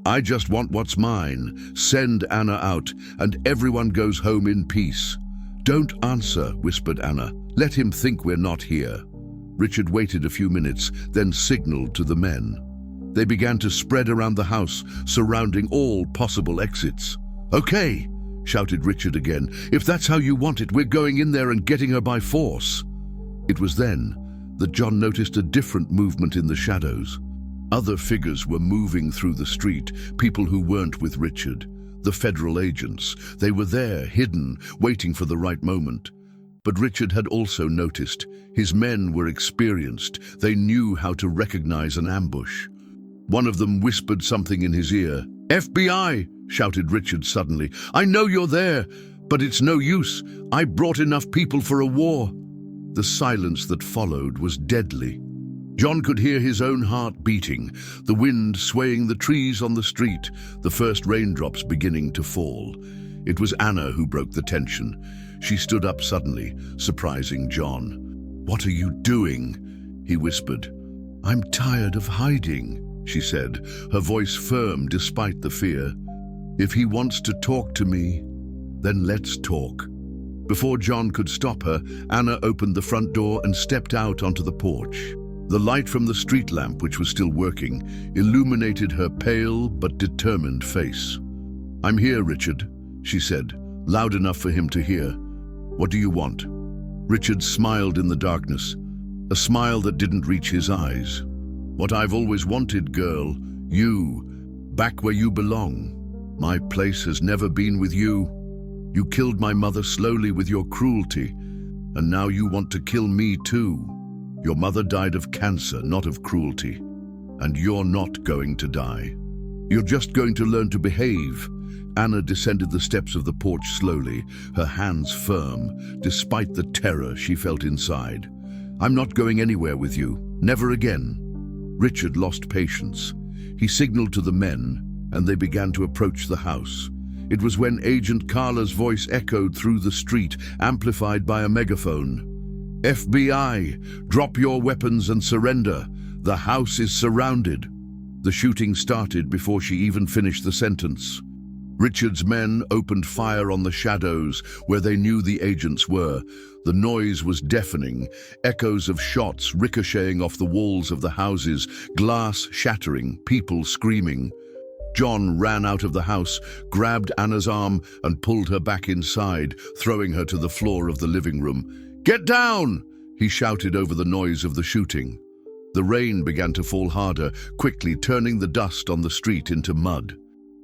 "I just want what's mine. Send Anna out, and everyone goes home in peace." "Don't answer," whispered Anna. "Let him think we're not here." Richard waited a few minutes, then signaled to the men. They began to spread around the house, surrounding all possible exits. "Okay," shouted Richard again. "If that's how you want it, we're going in there and getting her by force." It was then that John noticed a different movement in the shadows. Other figures were moving through the street, people who weren't with Richard. The federal agents. They were there, hidden, waiting for the right moment. But Richard had also noticed. His men were experienced. They knew how to recognize an ambush. One of them whispered something in his ear. "FBI!" shouted Richard suddenly. "I know you're there, but it's no use. I brought enough people for a war." The silence that followed was deadly. John could hear his own heart beating, the wind swaying the trees on the street, the first raindrops beginning to fall. It was Anna who broke the tension. She stood up suddenly, surprising John. "What are you doing?" he whispered. "I'm tired of hiding," she said, her voice firm despite the fear. "If he wants to talk to me, then let's talk." Before John could stop her, Anna opened the front door and stepped out onto the porch. The light from the street lamp, which was still working, illuminated her pale but determined face. "I'm here, Richard," she said, loud enough for him to hear. "What do you want?" Richard smiled in the darkness, a smile that didn't reach his eyes. "What I've always wanted, girl. You, back where you belong. My place has never been with you. You killed my mother slowly with your cruelty, and now you want to kill me too. Your mother died of cancer, not of cruelty, and you're not going to die. You're just going to learn to behave. Anna descended the steps of the porch slowly, her hands firm, despite the terror she felt inside. I'm not going anywhere with you. Never again. Richard lost patience. He signaled to the men, and they began to approach the house. It was when Agent Carla's voice echoed through the street, amplified by a megaphone. FBI, drop your weapons and surrender. The house is surrounded. The shooting started before she even finished the sentence. Richard's men opened fire on the shadows where they knew the agents were. The noise was deafening, echoes of shots ricocheting off the walls of the houses, glass shattering, people screaming. John ran out of the house, grabbed Anna's arm and pulled her back inside, throwing her to the floor of the living room. "Get down!" he shouted over the noise of the shooting. The rain began to fall harder, quickly turning the dust on the street into mud.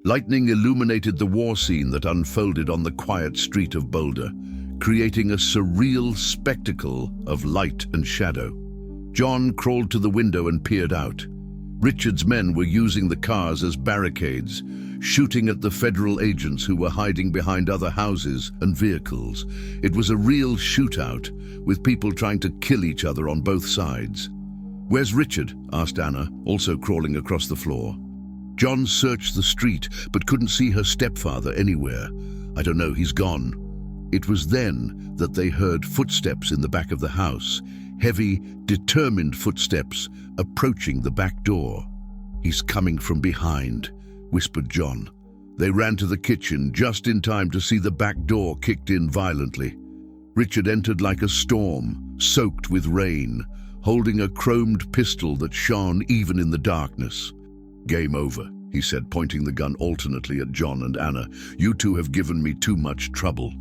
Lightning illuminated the war scene that unfolded on the quiet street of Boulder, creating a surreal spectacle of light and shadow. John crawled to the window and peered out. Richard's men were using the cars as barricades, shooting at the federal agents who were hiding behind other houses and vehicles. It was a real shootout, with people trying to kill each other on both sides. "Where's Richard?" asked Anna, also crawling across the floor. John searched the street, but couldn't see her stepfather anywhere. "I don't know, he's gone." It was then that they heard footsteps in the back of the house, heavy, determined footsteps approaching the back door. "He's coming from behind," whispered John. They ran to the kitchen just in time to see the back door kicked in violently. Richard entered like a storm, soaked with rain, holding a chromed pistol that shone even in the darkness. "Game over," he said, pointing the gun alternately at John and Anna. "You two have given me too much trouble."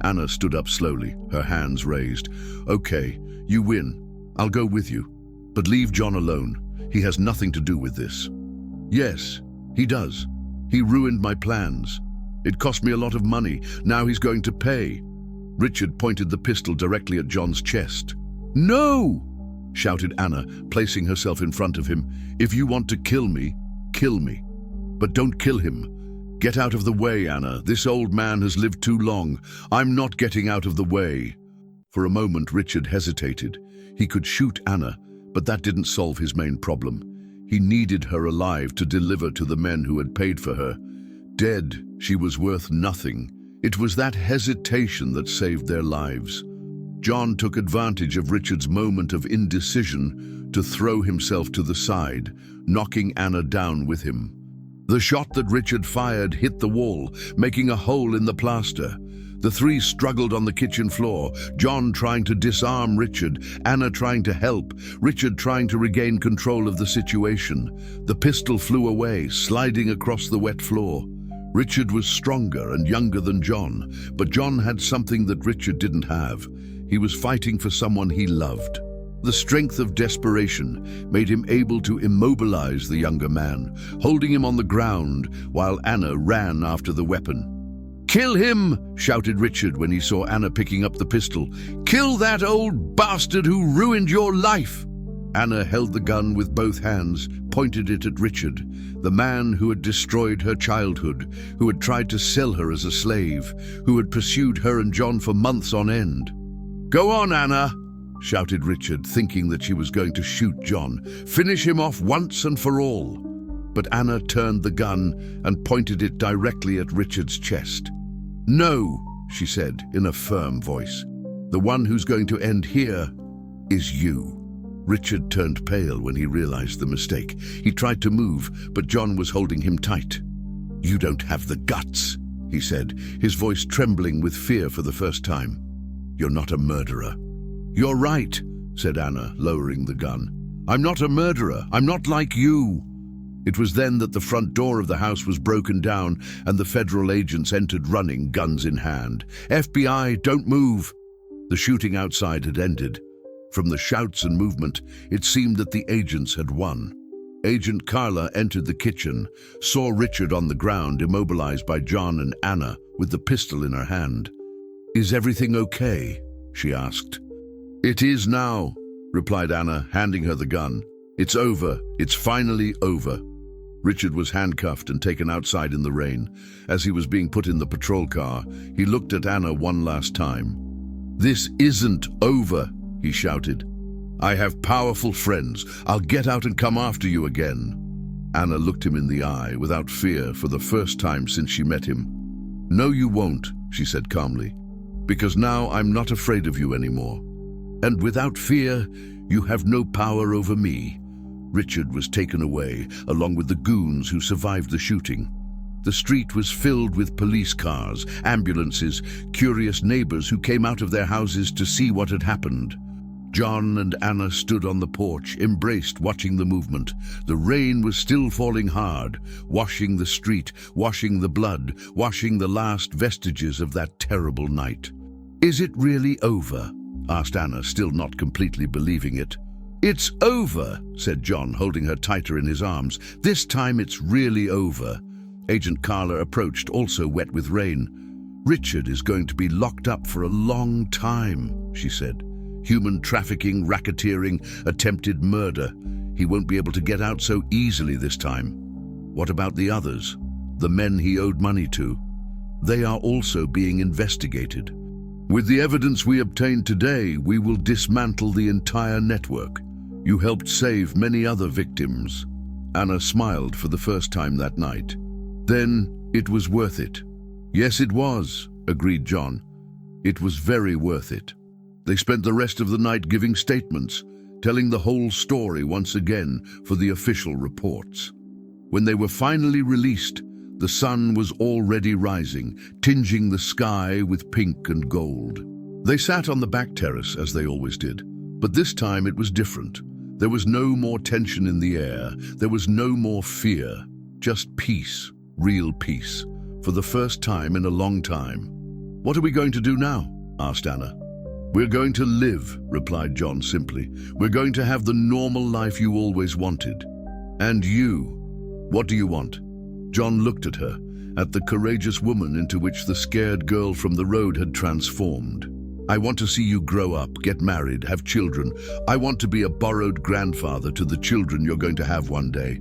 Anna stood up slowly, her hands raised. "Okay, you win. I'll go with you. But leave John alone. He has nothing to do with this." "Yes, he does. He ruined my plans. It cost me a lot of money. Now he's going to pay." Richard pointed the pistol directly at John's chest. "No!" shouted Anna, placing herself in front of him. "If you want to kill me, kill me. But don't kill him. Get out of the way, Anna. This old man has lived too long. I'm not getting out of the way." For a moment, Richard hesitated. He could shoot Anna, but that didn't solve his main problem. He needed her alive to deliver to the men who had paid for her. Dead, she was worth nothing. It was that hesitation that saved their lives. John took advantage of Richard's moment of indecision to throw himself to the side, knocking Anna down with him. The shot that Richard fired hit the wall, making a hole in the plaster. The three struggled on the kitchen floor, John trying to disarm Richard, Anna trying to help, Richard trying to regain control of the situation. The pistol flew away, sliding across the wet floor. Richard was stronger and younger than John, but John had something that Richard didn't have. He was fighting for someone he loved. The strength of desperation made him able to immobilize the younger man, holding him on the ground while Anna ran after the weapon. "Kill him!" shouted Richard when he saw Anna picking up the pistol. "Kill that old bastard who ruined your life!" Anna held the gun with both hands, pointed it at Richard, the man who had destroyed her childhood, who had tried to sell her as a slave, who had pursued her and John for months on end. "Go on, Anna!" shouted Richard, thinking that she was going to shoot John. "Finish him off once and for all." But Anna turned the gun and pointed it directly at Richard's chest. "No," she said in a firm voice. "The one who's going to end here is you." Richard turned pale when he realized the mistake. He tried to move, but John was holding him tight. "You don't have the guts," he said, his voice trembling with fear for the first time. "You're not a murderer." "You're right," said Anna, lowering the gun. "I'm not a murderer. I'm not like you." It was then that the front door of the house was broken down and the federal agents entered running, guns in hand. "FBI, don't move!" The shooting outside had ended. From the shouts and movement, it seemed that the agents had won. Agent Carla entered the kitchen, saw Richard on the ground, immobilized by John and Anna, with the pistol in her hand. "Is everything okay?" she asked. "It is now," replied Anna, handing her the gun. "It's over. It's finally over." Richard was handcuffed and taken outside in the rain. As he was being put in the patrol car, he looked at Anna one last time. "This isn't over," he shouted. "I have powerful friends. I'll get out and come after you again." Anna looked him in the eye without fear for the first time since she met him. "No, you won't," she said calmly, "because now I'm not afraid of you anymore. And without fear, you have no power over me." Richard was taken away, along with the goons who survived the shooting. The street was filled with police cars, ambulances, curious neighbors who came out of their houses to see what had happened. John and Anna stood on the porch, embraced, watching the movement. The rain was still falling hard, washing the street, washing the blood, washing the last vestiges of that terrible night. "Is it really over?" asked Anna, still not completely believing it. "It's over," said John, holding her tighter in his arms. "This time it's really over." Agent Carla approached, also wet with rain. "Richard is going to be locked up for a long time," she said. "Human trafficking, racketeering, attempted murder. He won't be able to get out so easily this time." "What about the others? The men he owed money to?" "They are also being investigated. With the evidence we obtained today, we will dismantle the entire network. You helped save many other victims." Anna smiled for the first time that night. "Then it was worth it." "Yes, it was," agreed John. "It was very worth it." They spent the rest of the night giving statements, telling the whole story once again for the official reports. When they were finally released, the sun was already rising, tinging the sky with pink and gold. They sat on the back terrace as they always did, but this time it was different. There was no more tension in the air. There was no more fear. Just peace, real peace, for the first time in a long time. "What are we going to do now?" asked Anna. "We're going to live," replied John simply. "We're going to have the normal life you always wanted. And you, what do you want?" John looked at her, at the courageous woman into which the scared girl from the road had transformed. "I want to see you grow up, get married, have children. I want to be a borrowed grandfather to the children you're going to have one day.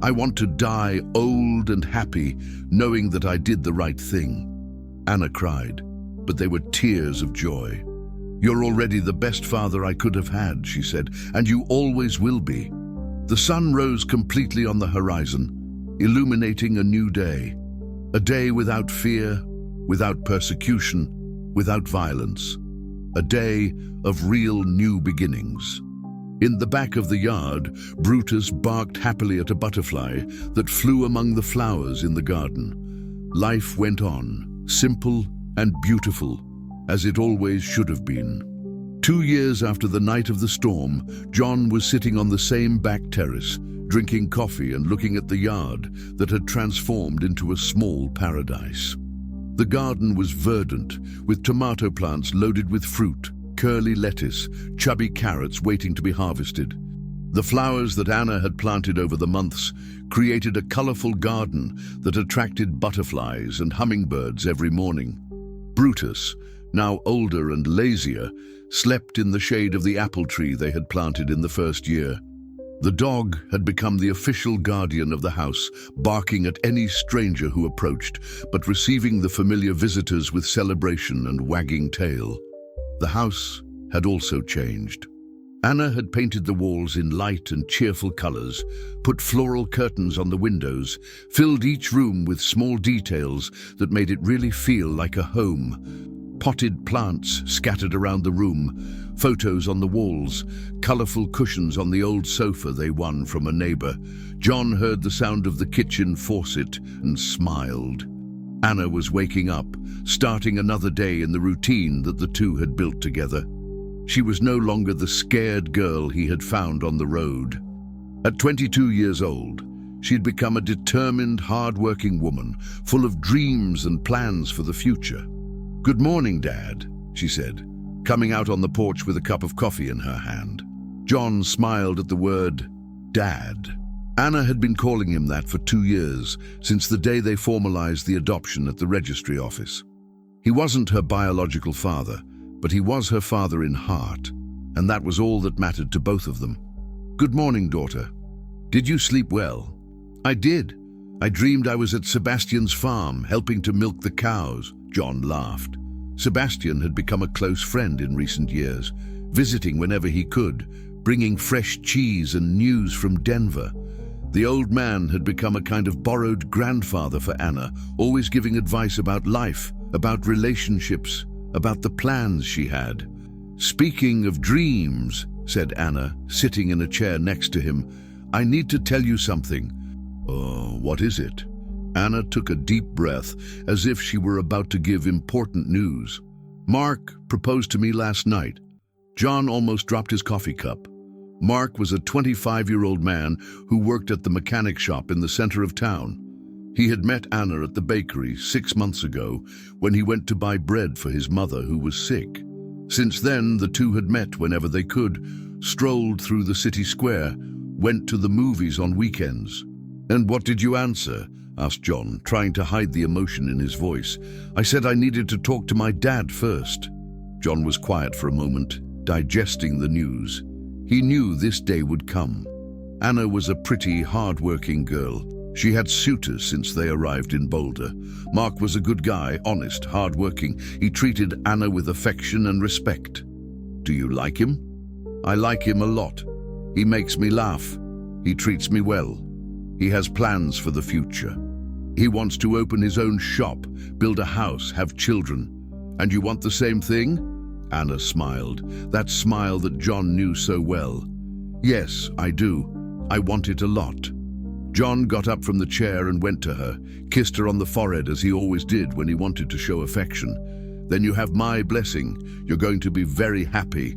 I want to die old and happy, knowing that I did the right thing." Anna cried, but they were tears of joy. "You're already the best father I could have had," she said, "and you always will be." The sun rose completely on the horizon, illuminating a new day. A day without fear, without persecution, without violence. A day of real new beginnings. In the back of the yard, Brutus barked happily at a butterfly that flew among the flowers in the garden. Life went on, simple and beautiful, as it always should have been. 2 years after the night of the storm, John was sitting on the same back terrace, drinking coffee and looking at the yard that had transformed into a small paradise. The garden was verdant, with tomato plants loaded with fruit, curly lettuce, chubby carrots waiting to be harvested. The flowers that Anna had planted over the months created a colorful garden that attracted butterflies and hummingbirds every morning. Brutus, now older and lazier, slept in the shade of the apple tree they had planted in the first year. The dog had become the official guardian of the house, barking at any stranger who approached, but receiving the familiar visitors with celebration and wagging tail. The house had also changed. Anna had painted the walls in light and cheerful colors, put floral curtains on the windows, filled each room with small details that made it really feel like a home. Potted plants scattered around the room, photos on the walls, colorful cushions on the old sofa they won from a neighbor. John heard the sound of the kitchen faucet and smiled. Anna was waking up, starting another day in the routine that the two had built together. She was no longer the scared girl he had found on the road. At 22 years old, she had become a determined, hard-working woman, full of dreams and plans for the future. "Good morning, Dad," she said, coming out on the porch with a cup of coffee in her hand. John smiled at the word, Dad. Anna had been calling him that for 2 years, since the day they formalized the adoption at the registry office. He wasn't her biological father, but he was her father in heart, and that was all that mattered to both of them. "Good morning, daughter. Did you sleep well?" I did. I dreamed I was at Sebastian's farm, helping to milk the cows. John laughed. Sebastian had become a close friend in recent years, visiting whenever he could, bringing fresh cheese and news from Denver. The old man had become a kind of borrowed grandfather for Anna, always giving advice about life, about relationships, about the plans she had. "Speaking of dreams," said Anna, sitting in a chair next to him, "I need to tell you something." "Oh, what is it?" Anna took a deep breath, as if she were about to give important news. "Mark proposed to me last night." John almost dropped his coffee cup. Mark was a 25-year-old man who worked at the mechanic shop in the center of town. He had met Anna at the bakery 6 months ago when he went to buy bread for his mother who was sick. Since then, the two had met whenever they could, strolled through the city square, went to the movies on weekends. "And what did you answer?" asked John, trying to hide the emotion in his voice. "I said I needed to talk to my dad first." John was quiet for a moment, digesting the news. He knew this day would come. Anna was a pretty, hard-working girl. She had suitors since they arrived in Boulder. Mark was a good guy, honest, hard-working. He treated Anna with affection and respect. "Do you like him?" "I like him a lot. He makes me laugh. He treats me well. He has plans for the future. He wants to open his own shop, build a house, have children. And you want the same thing?" Anna smiled, that smile that John knew so well. "Yes, I do. I want it a lot." John got up from the chair and went to her, kissed her on the forehead as he always did when he wanted to show affection. "Then you have my blessing. You're going to be very happy."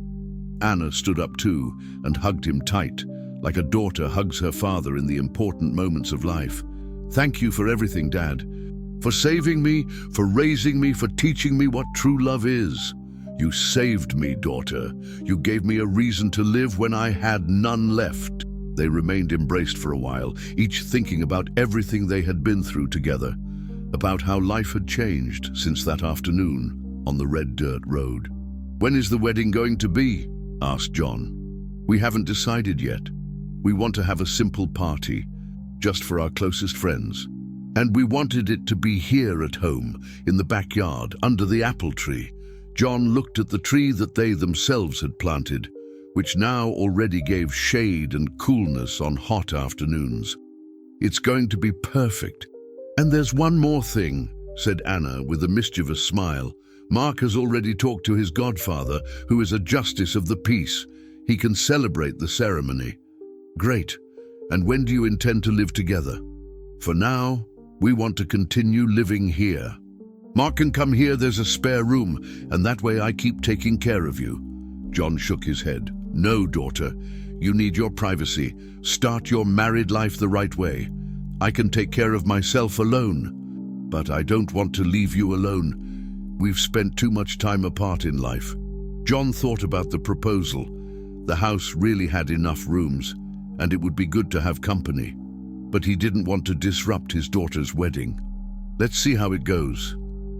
Anna stood up too and hugged him tight, like a daughter hugs her father in the important moments of life. "Thank you for everything, Dad. For saving me, for raising me, for teaching me what true love is. You saved me, daughter. You gave me a reason to live when I had none left." They remained embraced for a while, each thinking about everything they had been through together, about how life had changed since that afternoon on the red dirt road. "When is the wedding going to be?" asked John. "We haven't decided yet. We want to have a simple party, just for our closest friends. And we wanted it to be here at home, in the backyard, under the apple tree." John looked at the tree that they themselves had planted, which now already gave shade and coolness on hot afternoons. "It's going to be perfect. And there's one more thing," said Anna with a mischievous smile. "Mark has already talked to his godfather, who is a justice of the peace. He can celebrate the ceremony." "Great. And when do you intend to live together?" "For now, we want to continue living here. Mark can come here, there's a spare room, and that way I keep taking care of you." John shook his head. "No, daughter. You need your privacy. Start your married life the right way. I can take care of myself alone. But I don't want to leave you alone. We've spent too much time apart in life." John thought about the proposal. The house really had enough rooms, and it would be good to have company. But he didn't want to disrupt his daughter's wedding. "Let's see how it goes.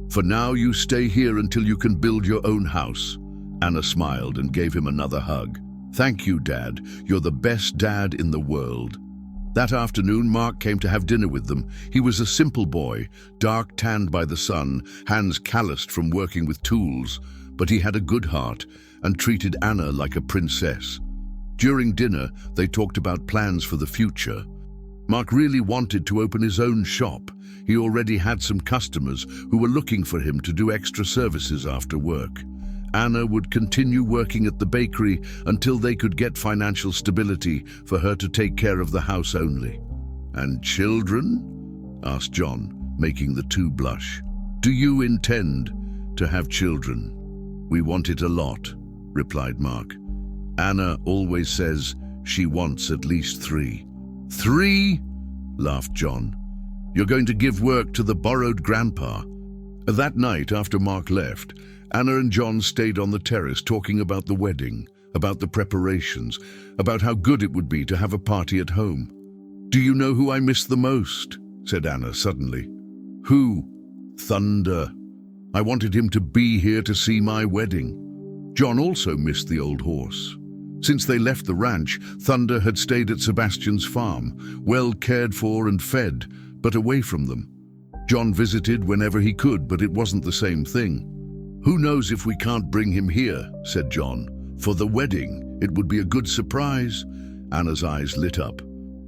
For now, you stay here until you can build your own house." Anna smiled and gave him another hug. "Thank you, Dad. You're the best dad in the world." That afternoon, Mark came to have dinner with them. He was a simple boy, dark-tanned by the sun, hands calloused from working with tools, but he had a good heart and treated Anna like a princess. During dinner, they talked about plans for the future. Mark really wanted to open his own shop. He already had some customers who were looking for him to do extra services after work. Anna would continue working at the bakery until they could get financial stability for her to take care of the house only. "And children?" asked John, making the two blush. "Do you intend to have children?" "We want it a lot," replied Mark. "Anna always says she wants at least 3. "3?" laughed John. "You're going to give work to the borrowed grandpa." That night, after Mark left, Anna and John stayed on the terrace talking about the wedding, about the preparations, about how good it would be to have a party at home. "Do you know who I miss the most?" said Anna suddenly. "Who?" "Thunder. I wanted him to be here to see my wedding." John also missed the old horse. Since they left the ranch, Thunder had stayed at Sebastian's farm, well cared for and fed, but away from them. John visited whenever he could, but it wasn't the same thing. "Who knows if we can't bring him here," said John. "For the wedding, it would be a good surprise." Anna's eyes lit up.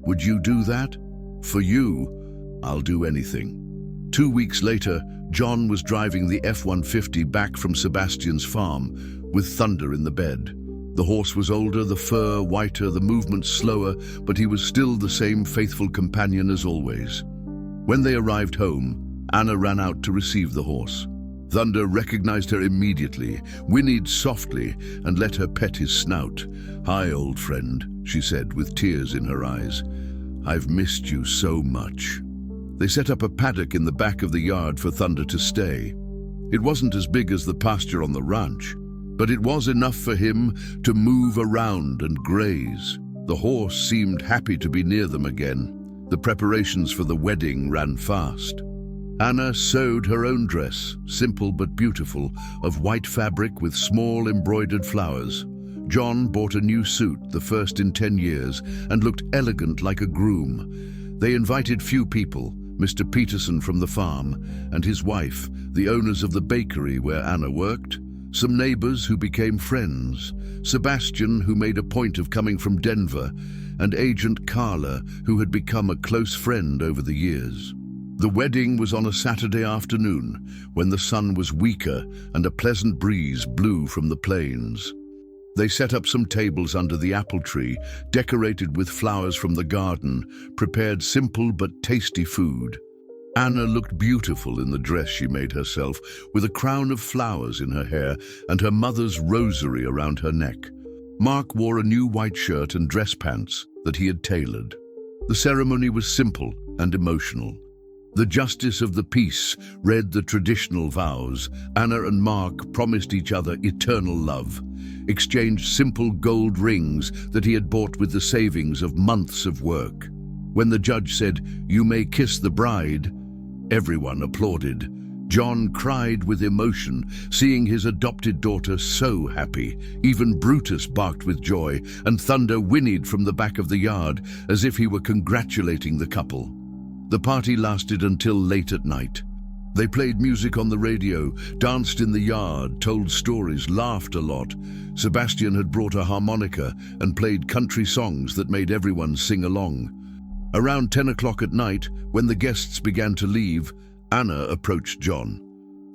"Would you do that?" "For you, I'll do anything." 2 weeks later, John was driving the F-150 back from Sebastian's farm, with Thunder in the bed. The horse was older, the fur whiter, the movement slower, but he was still the same faithful companion as always. When they arrived home, Anna ran out to receive the horse. Thunder recognized her immediately, whinnied softly, and let her pet his snout. "Hi, old friend," she said with tears in her eyes. "I've missed you so much." They set up a paddock in the back of the yard for Thunder to stay. It wasn't as big as the pasture on the ranch, but it was enough for him to move around and graze. The horse seemed happy to be near them again. The preparations for the wedding ran fast. Anna sewed her own dress, simple but beautiful, of white fabric with small embroidered flowers. John bought a new suit, the first in 10 years, and looked elegant like a groom. They invited few people, Mr. Peterson from the farm, and his wife, the owners of the bakery where Anna worked, some neighbors who became friends, Sebastian, who made a point of coming from Denver, and Agent Carla, who had become a close friend over the years. The wedding was on a Saturday afternoon, when the sun was weaker and a pleasant breeze blew from the plains. They set up some tables under the apple tree, decorated with flowers from the garden, prepared simple but tasty food. Anna looked beautiful in the dress she made herself, with a crown of flowers in her hair and her mother's rosary around her neck. Mark wore a new white shirt and dress pants that he had tailored. The ceremony was simple and emotional. The justice of the peace read the traditional vows. Anna and Mark promised each other eternal love, exchanged simple gold rings that he had bought with the savings of months of work. When the judge said, "You may kiss the bride," everyone applauded. John cried with emotion, seeing his adopted daughter so happy. Even Brutus barked with joy, and Thunder whinnied from the back of the yard as if he were congratulating the couple. The party lasted until late at night. They played music on the radio, danced in the yard, told stories, laughed a lot. Sebastian had brought a harmonica and played country songs that made everyone sing along. Around 10 o'clock at night, when the guests began to leave, Anna approached John.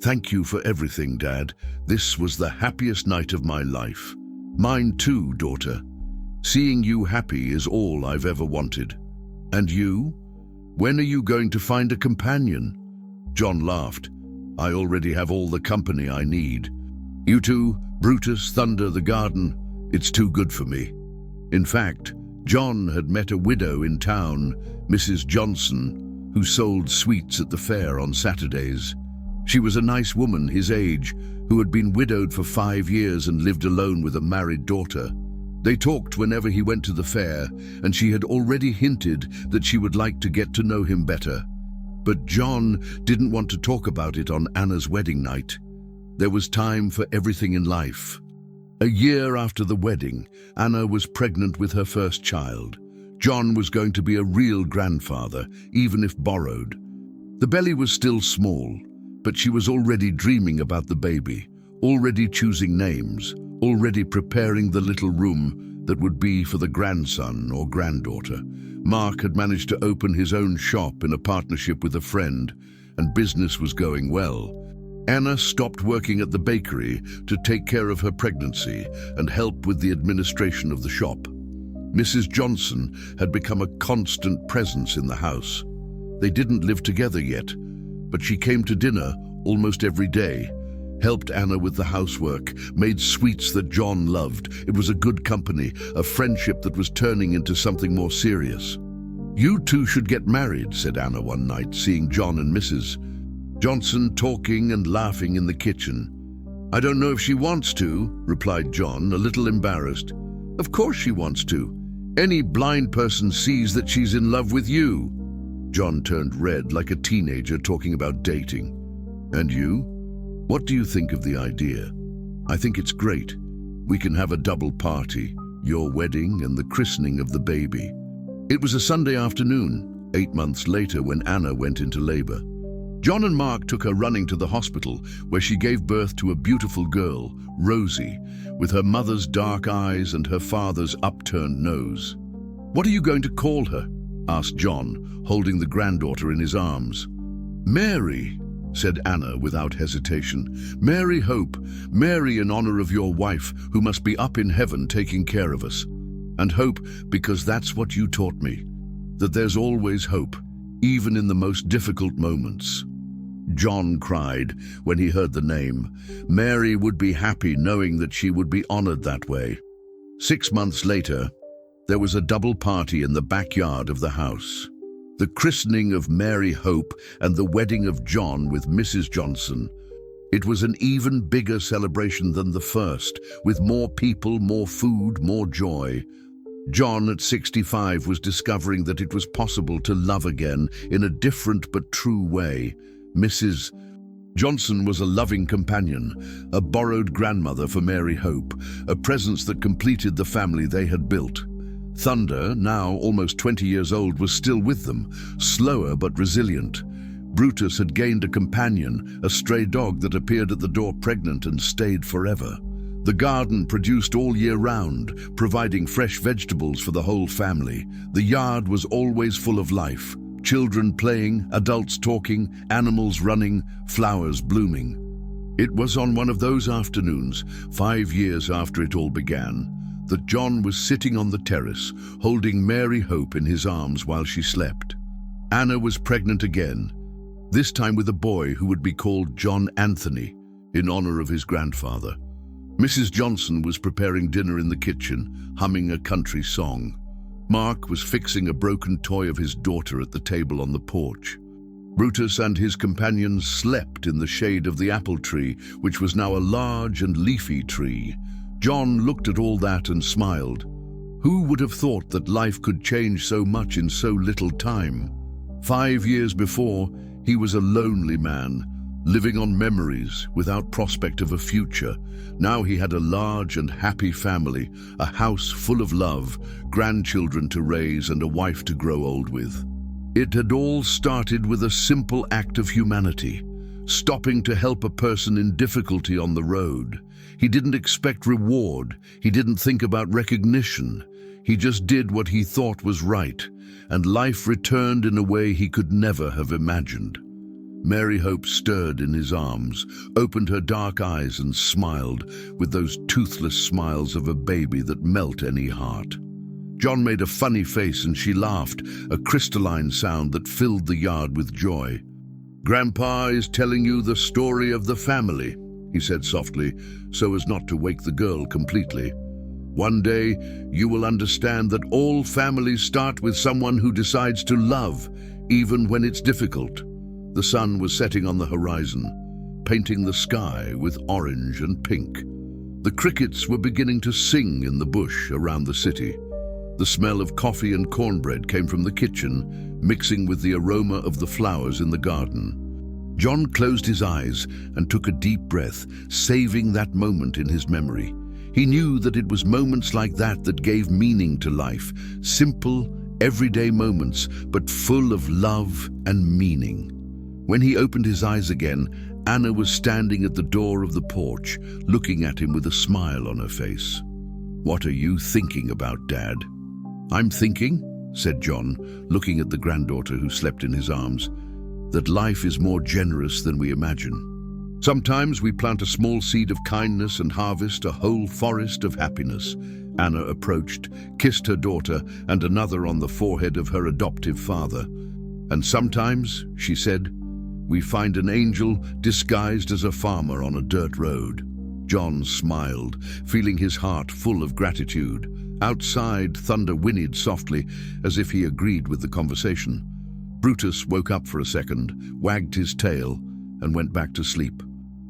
"Thank you for everything, Dad. This was the happiest night of my life." "Mine too, daughter. Seeing you happy is all I've ever wanted." "And you? When are you going to find a companion?" John laughed. "I already have all the company I need. You two, Brutus, Thunder, the garden, it's too good for me." In fact, John had met a widow in town, Mrs. Johnson, who sold sweets at the fair on Saturdays. She was a nice woman his age, who had been widowed for 5 years and lived alone with a married daughter. They talked whenever he went to the fair, and she had already hinted that she would like to get to know him better. But John didn't want to talk about it on Anna's wedding night. There was time for everything in life. A year after the wedding, Anna was pregnant with her first child. John was going to be a real grandfather, even if borrowed. The belly was still small, but she was already dreaming about the baby, already choosing names, already preparing the little room that would be for the grandson or granddaughter. Mark had managed to open his own shop in a partnership with a friend, and business was going well. Anna stopped working at the bakery to take care of her pregnancy and help with the administration of the shop. Mrs. Johnson had become a constant presence in the house. They didn't live together yet, but she came to dinner almost every day, helped Anna with the housework, made sweets that John loved. It was a good company, a friendship that was turning into something more serious. "You two should get married," said Anna one night, seeing John and Mrs. Johnson talking and laughing in the kitchen. "I don't know if she wants to," replied John, a little embarrassed. "Of course she wants to. Any blind person sees that she's in love with you." John turned red like a teenager talking about dating. "And you? What do you think of the idea?" "I think it's great. We can have a double party. your wedding and the christening of the baby. It was a Sunday afternoon, 8 months later, when Anna went into labor. John and Mark took her running to the hospital, where she gave birth to a beautiful girl, Rosie, with her mother's dark eyes and her father's upturned nose. "What are you going to call her?" asked John, holding the granddaughter in his arms. "Mary," said Anna without hesitation. "Mary Hope, Mary in honor of your wife, who must be up in heaven taking care of us. And hope because that's what you taught me, that there's always hope, even in the most difficult moments." John cried when he heard the name. Mary would be happy knowing that she would be honored that way. 6 months later, there was a double party in the backyard of the house. The christening of Mary Hope and the wedding of John with Mrs. Johnson. It was an even bigger celebration than the first, with more people, more food, more joy. John, at 65, was discovering that it was possible to love again in a different but true way. Mrs. Johnson was a loving companion, a borrowed grandmother for Mary Hope, a presence that completed the family they had built. Thunder, now almost 20 years old, was still with them, slower but resilient. Brutus had gained a companion, a stray dog that appeared at the door pregnant and stayed forever. The garden produced all year round, providing fresh vegetables for the whole family. The yard was always full of life. Children playing, adults talking, animals running, flowers blooming. It was on one of those afternoons, 5 years after it all began, that John was sitting on the terrace, holding Mary Hope in his arms while she slept. Anna was pregnant again, this time with a boy who would be called John Anthony, in honor of his grandfather. Mrs. Johnson was preparing dinner in the kitchen, humming a country song. Mark was fixing a broken toy of his daughter at the table on the porch. Brutus and his companions slept in the shade of the apple tree, which was now a large and leafy tree. John looked at all that and smiled. Who would have thought that life could change so much in so little time? 5 years before, he was a lonely man, living on memories without prospect of a future. Now he had a large and happy family, a house full of love, grandchildren to raise and a wife to grow old with. It had all started with a simple act of humanity, stopping to help a person in difficulty on the road. He didn't expect reward. He didn't think about recognition. He just did what he thought was right, and life returned in a way he could never have imagined. Mary Hope stirred in his arms, opened her dark eyes and smiled with those toothless smiles of a baby that melt any heart. John made a funny face and she laughed, a crystalline sound that filled the yard with joy. "Grandpa is telling you the story of the family," he said softly, so as not to wake the girl completely. "One day you will understand that all families start with someone who decides to love, even when it's difficult." The sun was setting on the horizon, painting the sky with orange and pink. The crickets were beginning to sing in the bush around the city. The smell of coffee and cornbread came from the kitchen, mixing with the aroma of the flowers in the garden. John closed his eyes and took a deep breath, saving that moment in his memory. He knew that it was moments like that that gave meaning to life, simple, everyday moments, but full of love and meaning. When he opened his eyes again, Anna was standing at the door of the porch, looking at him with a smile on her face. "What are you thinking about, Dad?" "I'm thinking," said John, looking at the granddaughter who slept in his arms, "that life is more generous than we imagine. Sometimes we plant a small seed of kindness and harvest a whole forest of happiness." Anna approached, kissed her daughter and another on the forehead of her adoptive father. "And sometimes," she said, "we find an angel disguised as a farmer on a dirt road." John smiled, feeling his heart full of gratitude. Outside, thunder whinnied softly, as if he agreed with the conversation. Brutus woke up for a second, wagged his tail, and went back to sleep.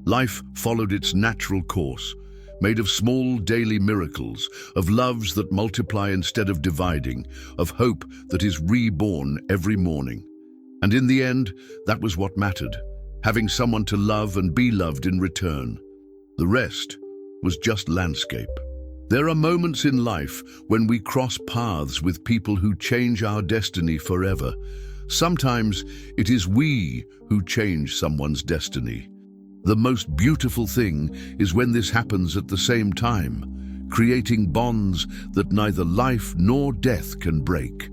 Life followed its natural course, made of small daily miracles, of loves that multiply instead of dividing, of hope that is reborn every morning. And in the end, that was what mattered, having someone to love and be loved in return. The rest was just landscape. There are moments in life when we cross paths with people who change our destiny forever. Sometimes it is we who change someone's destiny. The most beautiful thing is when this happens at the same time, creating bonds that neither life nor death can break.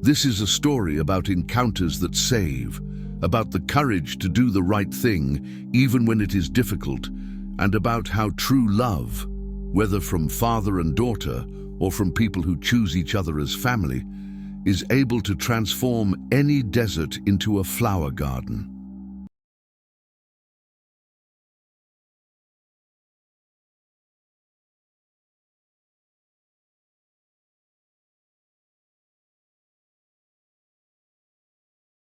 This is a story about encounters that save, about the courage to do the right thing even when it is difficult, and about how true love, whether from father and daughter or from people who choose each other as family, is able to transform any desert into a flower garden.